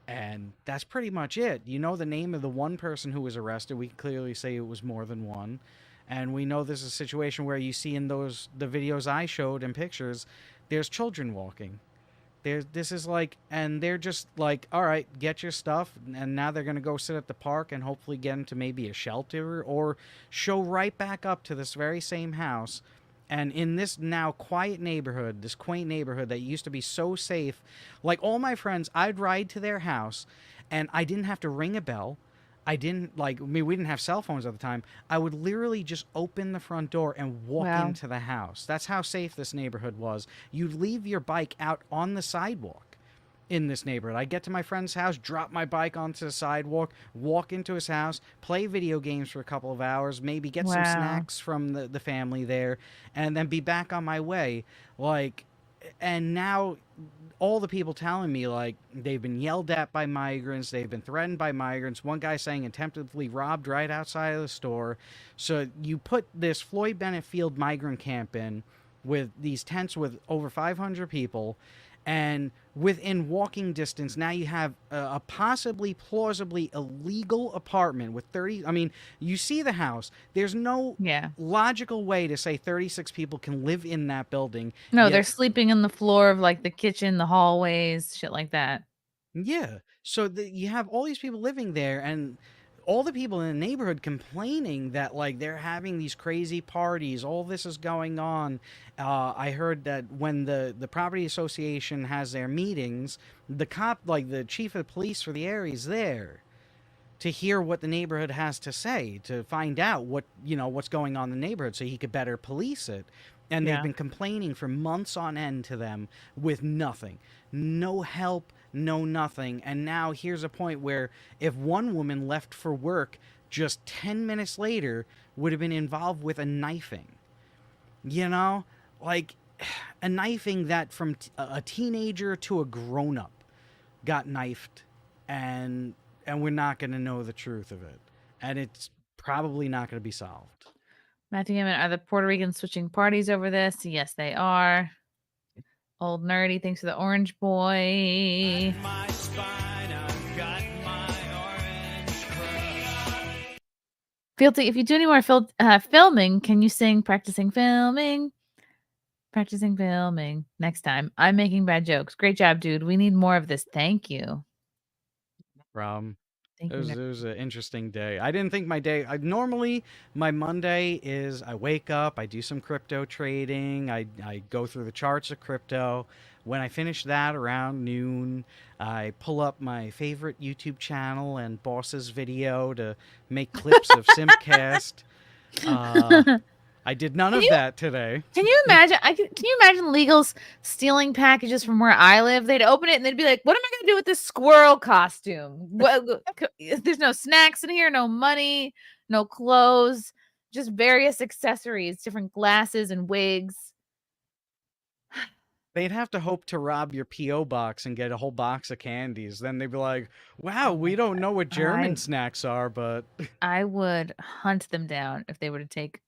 And that's pretty much it. You know the name of the one person who was arrested. We can clearly say it was more than one. And we know this is a situation where you see in the videos I showed and pictures, there's children walking. This is like, and they're just like, all right, get your stuff, and now they're gonna go sit at the park and hopefully get into maybe a shelter or show right back up to this very same house. And in this now quiet neighborhood, this quaint neighborhood that used to be so safe, like all my friends, I'd ride to their house and I didn't have to ring a bell. I didn't like, I mean, we didn't have cell phones at the time. I would literally just open the front door and walk Wow. into the house. That's how safe this neighborhood was. You'd leave your bike out on the sidewalk in this neighborhood. I get to my friend's house, drop my bike onto the sidewalk, walk into his house, play video games for a couple of hours, maybe get some Wow. snacks from the family there, and then be back on my way. Like, and now all the people telling me like they've been yelled at by migrants, they've been threatened by migrants. One guy saying attemptedly robbed right outside of the store. So you put this Floyd Bennett Field migrant camp in with these tents with over 500 people, and within walking distance now you have a possibly plausibly illegal apartment with 30. I mean, you see the house, there's no Yeah. logical way to say 36 people can live in that building. No, yet- they're sleeping on the floor of like the kitchen, the hallways, shit like that. Yeah. So you have all these people living there, and all the people in the neighborhood complaining that like they're having these crazy parties. All this is going on. I heard that when the property association has their meetings, the cop, like the chief of police for the area, is there to hear what the neighborhood has to say, to find out what, what's going on in the neighborhood so he could better police it. And Yeah. they've been complaining for months on end to them with nothing. No help, no nothing. And now here's a point where if one woman left for work just 10 minutes later would have been involved with a knifing. Like a knifing that from a teenager to a grown-up got knifed, and we're not going to know the truth of it. And it's probably not going to be solved. Matthew Hammond, are the Puerto Ricans switching parties over this? Yes, they are. Old Nerdy, thanks for the orange boy. Fealty, if you do any more filming, can you sing practicing filming? Practicing filming next time. I'm making bad jokes. Great job, dude. We need more of this. Thank you. Thank It you. was an interesting day. I didn't think my day. Normally, my Monday is I wake up, I do some crypto trading, I go through the charts of crypto. When I finish that around noon, I pull up my favorite YouTube channel and boss's video to make clips of Simcast. I did none of that today. Can you imagine? Can you imagine legals stealing packages from where I live? They'd open it and they'd be like, "What am I going to do with this squirrel costume? There's no snacks in here, no money, no clothes, just various accessories, different glasses and wigs." They'd have to hope to rob your P.O. box and get a whole box of candies. Then they'd be like, wow, we don't know what German snacks are, but... I would hunt them down if they were to take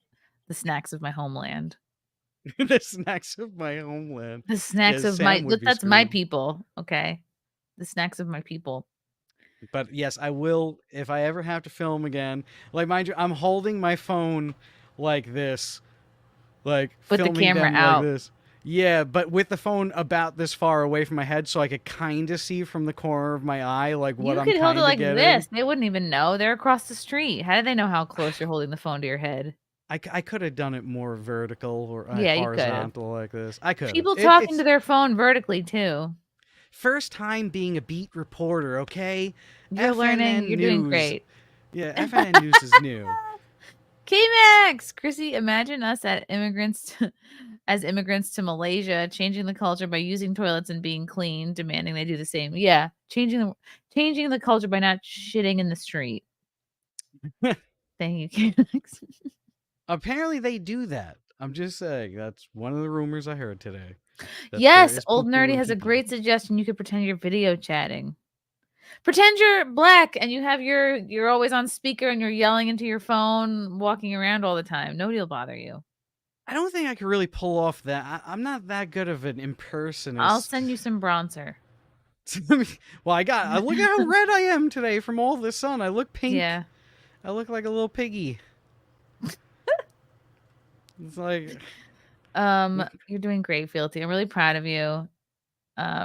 the snacks of my homeland. The snacks of my homeland. The snacks of that's my people, okay? The snacks of my people. But yes, I will, if I ever have to film again. Like, mind you, I'm holding my phone like this. Like, with the camera out. Like this. Yeah, but with the phone about this far away from my head, so I could kind of see from the corner of my eye, like what You I'm could hold kind it of like getting. this. They wouldn't even know. They're across the street. How do they know how close you're holding the phone to your head? I could have done it more vertical or Yeah, you could have. horizontal like this. I could have. People talking It's to their phone vertically too. first time being a beat reporter, okay? You're learning. FNN You're doing News. great. Yeah, FNN News is new. K-Max! Chrissy, imagine us as immigrants to Malaysia, changing the culture by using toilets and being clean, demanding they do the same. Yeah, changing the culture by not shitting in the street. Thank you, K-Max. Apparently they do that. I'm just saying that's one of the rumors I heard today. That there Yes, is Old poo-poo Nerdy and has a pee-pee. great suggestion. You could pretend you're video chatting. Pretend you're black and you have you're always on speaker and you're yelling into your phone, walking around all the time. Nobody will bother you. I don't think I could really pull off that. I'm not that good of an I'll impersonist. send you some bronzer. Well, I look at how red I am today from all the sun. I look pink. Yeah. I look like a little piggy. It's like You're doing great, Fealty. I'm really proud of you.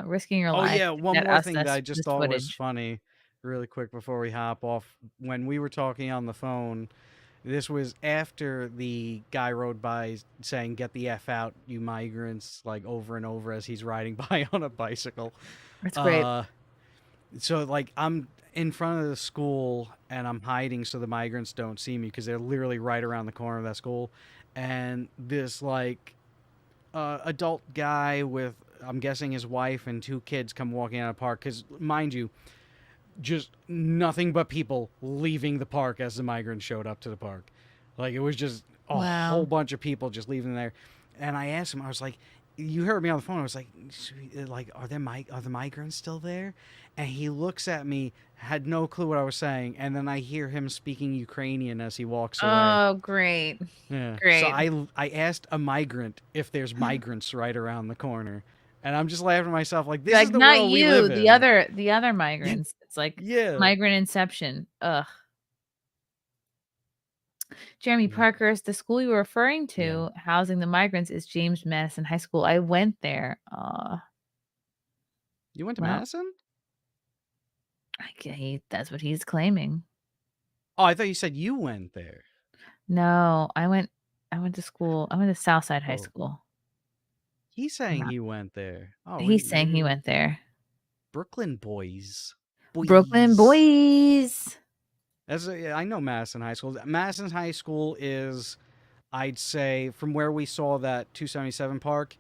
Risking your oh life. yeah, to one get more us thing that I this just thought was footage. funny, really quick before we hop off. When we were talking on the phone, this was after the guy rode by saying, "Get the F out, you migrants," like over and over as he's riding by on a bicycle. That's great. So like I'm in front of the school and I'm hiding so the migrants don't see me because they're literally right around the corner of that school, and this like adult guy with I'm guessing his wife and two kids come walking out of the park because mind you, just nothing but people leaving the park as the migrants showed up to the park. Like it was just a Wow. whole bunch of people just leaving there. And I asked him, I was like, you heard me on the phone. I was like, are the migrants still there? And he looks at me, had no clue what I was saying, and then I hear him speaking Ukrainian as he walks away. Oh, great. Yeah. Great. So I asked a migrant if there's migrants right around the corner. And I'm just laughing to myself like this Like is the not world we you, live the in. other migrants. It's like Yeah. migrant inception. Ugh. Jeremy Parkhurst, the school you were referring to, housing the migrants is James Madison High School. I went there. You went to Well, Madison? that's what he's claiming. Oh, I thought you said you went there. No, I went to school. I went to Southside High Oh. School. He's saying he went there. Oh, He's saying he went there. Brooklyn boys. Brooklyn boys. I know Madison High School. Madison High School is, I'd say, from where we saw that 277 park,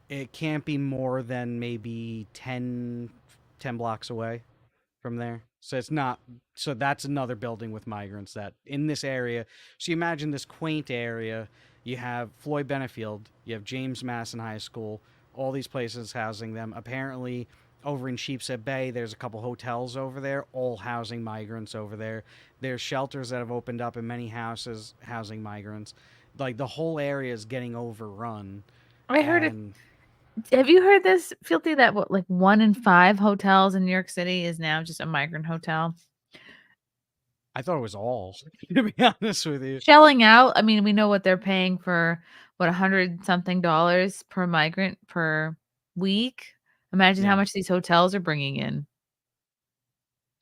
it can't be more than maybe 10 blocks away from there. So it's not. So that's another building with migrants that in this area. So you imagine this quaint area. You have Floyd Benefield. You have James Madison High School. All these places housing them. Apparently, over in Sheepshead Bay, there's a couple hotels over there, all housing migrants over there. There's shelters that have opened up in many houses housing migrants. Like the whole area is getting overrun. I heard it. Have you heard this, Fealty, that what, like 1 in 5 hotels in New York City is now just a migrant hotel? I thought it was all, to be honest with you. Shelling out. I mean, we know what they're paying for, what, $100-something per migrant per week. Imagine how much these hotels are bringing in.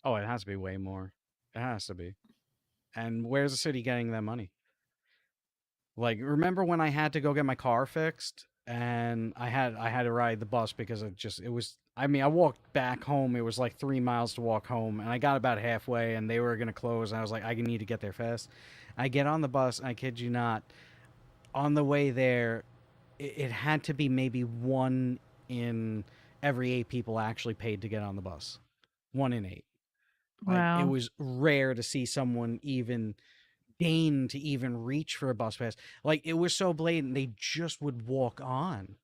Oh, it has to be way more. It has to be. And where's the city getting that money? Like, remember when I had to go get my car fixed and I had to ride the bus because I walked back home. It was like 3 miles to walk home, and I got about halfway and they were going to close, and I was like, I need to get there fast. I get on the bus, and I kid you not, on the way there, it had to be maybe 1 in every 8 people actually paid to get on the bus. 1 in 8. Wow. Like, it was rare to see someone even deign to even reach for a bus pass. Like, it was so blatant, they just would walk on.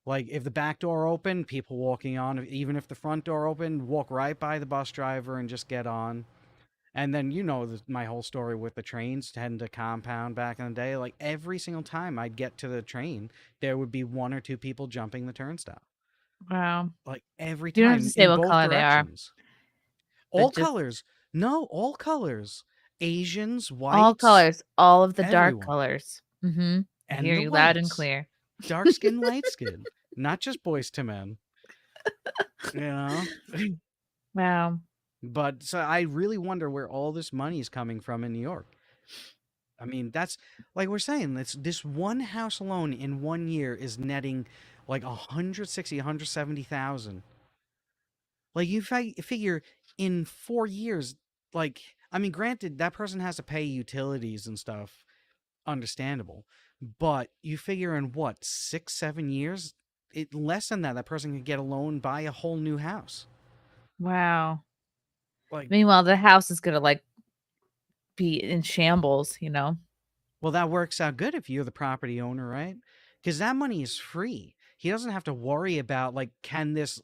Like, if the back door opened, people walking on. Even if the front door opened, walk right by the bus driver and just get on. And then, my whole story with the trains heading to Compound back in the day. Like, every single time I'd get to the train, there would be 1 or 2 people jumping the turnstile. Wow. Like, every You don't time have to say in what both color directions. they are. All colors. No, all colors. Asians, whites. All colors. All of the dark everyone. colors. Mm-hmm. I And hear the you loud and whites. clear. dark skin, light skin, not just boys to men. You know. Wow. But so I really wonder where all this money is coming from in New York. I mean, that's like we're saying, this one house alone in 1 year is netting like 160, 170,000. Like you figure in 4 years, like I mean, granted that person has to pay utilities and stuff, understandable, but you figure in what 6, 7 years, less than that, that person can get a loan, buy a whole new house. Wow. Like, Meanwhile, the house is gonna like be in shambles, you know? well, that works out good if you're the property owner, right? Because that money is free. He doesn't have to worry about like, can this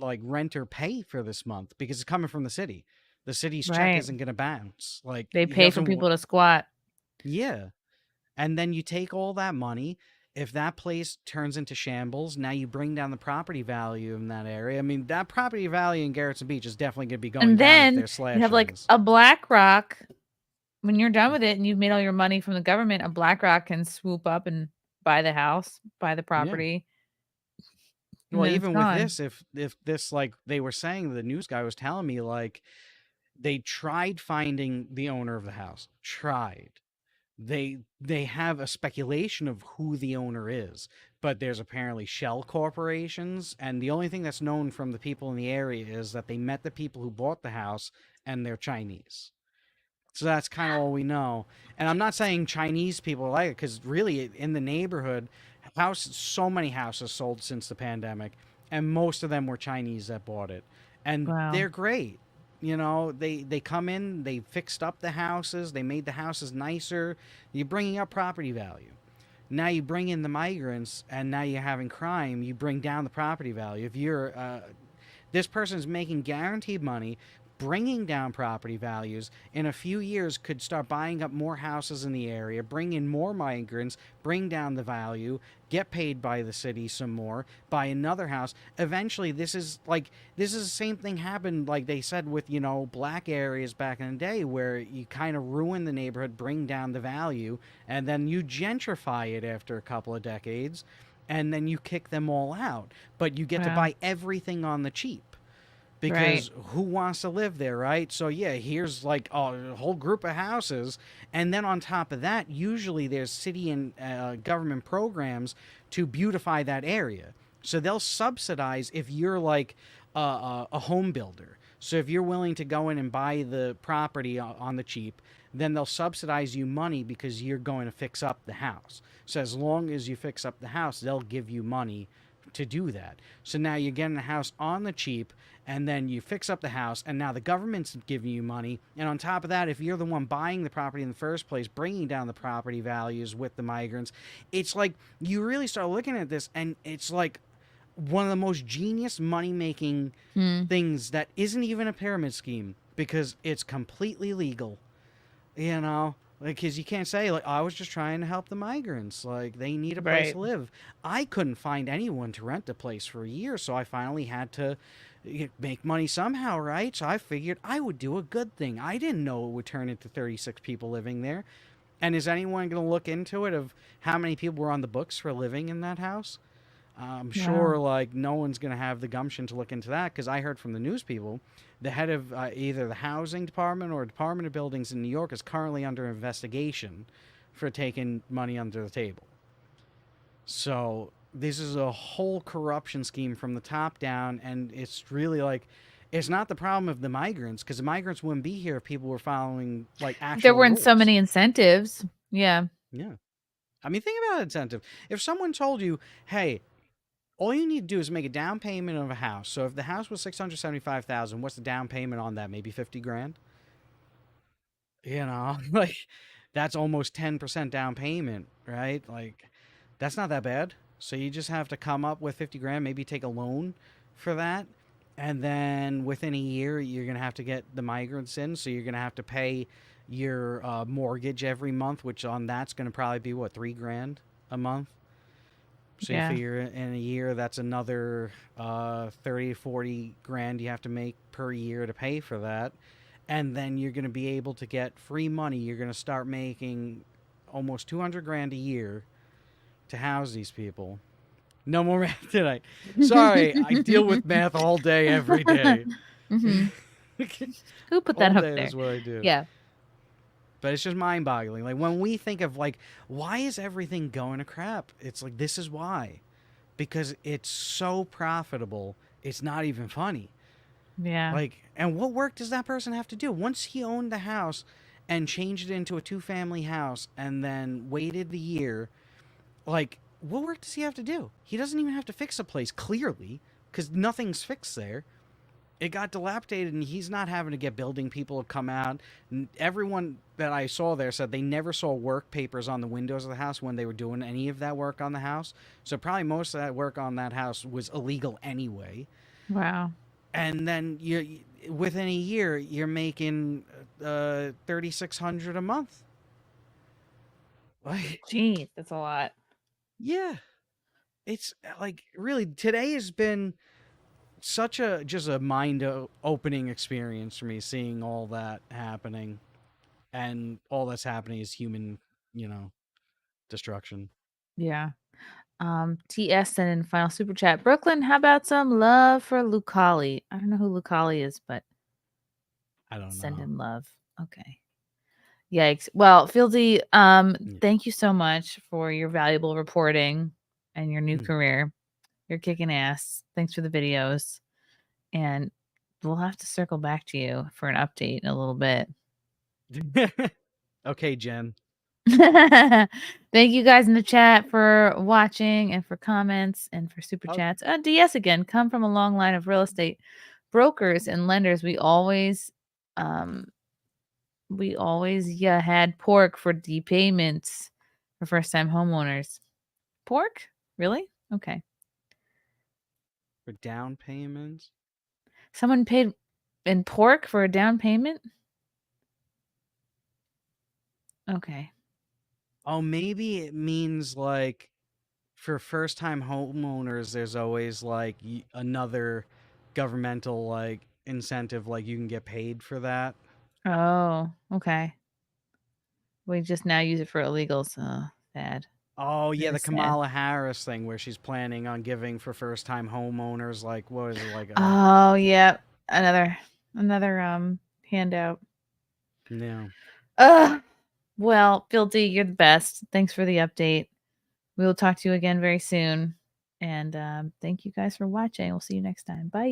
like renter pay for this month because it's coming from the city. The city's check Right. isn't going to bounce. Like They he pay for doesn't. people to squat. Yeah, and then you take all that money. If that place turns into shambles, now you bring down the property value in that area. I mean, that property value in Garrettson Beach is definitely going to be going And down if then there's you have like slash-ins. a BlackRock. When you're done with it and you've made all your money from the government, a BlackRock can swoop up and buy the house, buy the Yeah. property. And Well, then it's even with gone. this, if this, like they were saying, the news guy was telling me, like they tried finding the owner of the house. Tried. They have a speculation of who the owner is, but there's apparently shell corporations, and the only thing that's known from the people in the area is that they met the people who bought the house and they're Chinese. So that's kind of all we know. And I'm not saying Chinese people are like it, because really in the neighborhood, so many houses sold since the pandemic, and most of them were Chinese that bought it, and Wow. they're great. You know, they come in, they fixed up the houses, they made the houses nicer. You're bringing up property value. Now you bring in the migrants, and now you're having crime. You bring down the property value. If you're this person's making guaranteed money, bringing down property values, in a few years could start buying up more houses in the area, bring in more migrants, bring down the value, get paid by the city some more, buy another house. Eventually, this is the same thing happened, like they said, with, black areas back in the day, where you kind of ruin the neighborhood, bring down the value, and then you gentrify it after a couple of decades, and then you kick them all out. But you get to Wow. buy everything on the cheap. Because who wants to live there, right? So yeah, here's like a whole group of houses, and then on top of that, usually there's city and government programs to beautify that area. So they'll subsidize if you're like a home builder. So if you're willing to go in and buy the property on the cheap, then they'll subsidize you money because you're going to fix up the house. So as long as you fix up the house, they'll give you money to do that. So now you're getting a house on the cheap, and then you fix up the house, and now the government's giving you money. And on top of that, if you're the one buying the property in the first place, bringing down the property values with the migrants, it's like you really start looking at this, and it's like one of the most genius money-making things that isn't even a pyramid scheme, because it's completely legal. Because you can't say, like, I was just trying to help the migrants. Like, they need a place to live. I couldn't find anyone to rent a place for a year, so I finally had to make money somehow, right? So I figured I would do a good thing. I didn't know it would turn into 36 people living there. And is anyone going to look into it of how many people were on the books for living in that house? I'm sure, like, no one's going to have the gumption to look into that, because I heard from the news people, the head of either the housing department or Department of Buildings in New York is currently under investigation for taking money under the table. So this is a whole corruption scheme from the top down, and it's really like, it's not the problem of the migrants, because the migrants wouldn't be here if people were following like actual There weren't so rules. many incentives. Yeah. Yeah. I mean, think about incentive. If someone told you, hey, all you need to do is make a down payment of a house. So if the house was $675,000, what's the down payment on that? Maybe $50,000. Like that's almost 10% down payment, right? Like that's not that bad. So you just have to come up with $50,000, maybe take a loan for that, and then within a year you're gonna have to get the migrants in. So you're gonna have to pay your mortgage every month, which on that's gonna probably be what, $3,000 a month. So you figure in a year, that's another 30, 40 grand you have to make per year to pay for that. And then you're going to be able to get free money. You're going to start making almost 200 grand a year to house these people. No more math tonight. Sorry, I deal with math all day, every day. Mm-hmm. Who put that All up day there? is what I do. Yeah. But it's just mind-boggling. Like when we think of like, why is everything going to crap? It's like this is why, because it's so profitable. It's not even funny. Yeah. Like, and what work does that person have to do? Once he owned the house and changed it into a 2-family house and then waited the year, like, what work does he have to do? He doesn't even have to fix a place, clearly, because nothing's fixed there. It got dilapidated, and he's not having to get building people to come out. Everyone that I saw there said they never saw work papers on the windows of the house when they were doing any of that work on the house. So probably most of that work on that house was illegal anyway. Wow. And then you, within a year, you're making $3,600 a month. Like, Jeez, that's a lot. yeah, it's like really today has been such a just a mind opening experience for me, seeing all that happening, and all that's happening is human, destruction. Yeah. TS sent in final super chat. Brooklyn, how about some love for Lucali? I don't know who Lucali is, but I don't send know. him love. Okay. Yikes. Well, Fealty, thank you so much for your valuable reporting and your new career. You're kicking ass. Thanks for the videos. And we'll have to circle back to you for an update in a little bit. Okay, Jen. Thank you guys in the chat for watching and for comments and for super chats. DS again, come from a long line of real estate brokers and lenders. We always had pork for payments for first-time homeowners. Pork? Really? Okay. For down payments? Someone paid in pork for a down payment? Okay. Oh, maybe it means like for first-time homeowners, there's always like another governmental like incentive, like you can get paid for that. Oh, okay. We just now use it for illegals. Sad. Oh yeah, Very the sad. Kamala Harris thing where she's planning on giving for first-time homeowners, like what is it like? Oh yeah, another handout. No. Well, Fealty, you're the best. Thanks for the update. We will talk to you again very soon. And thank you guys for watching. We'll see you next time. Bye.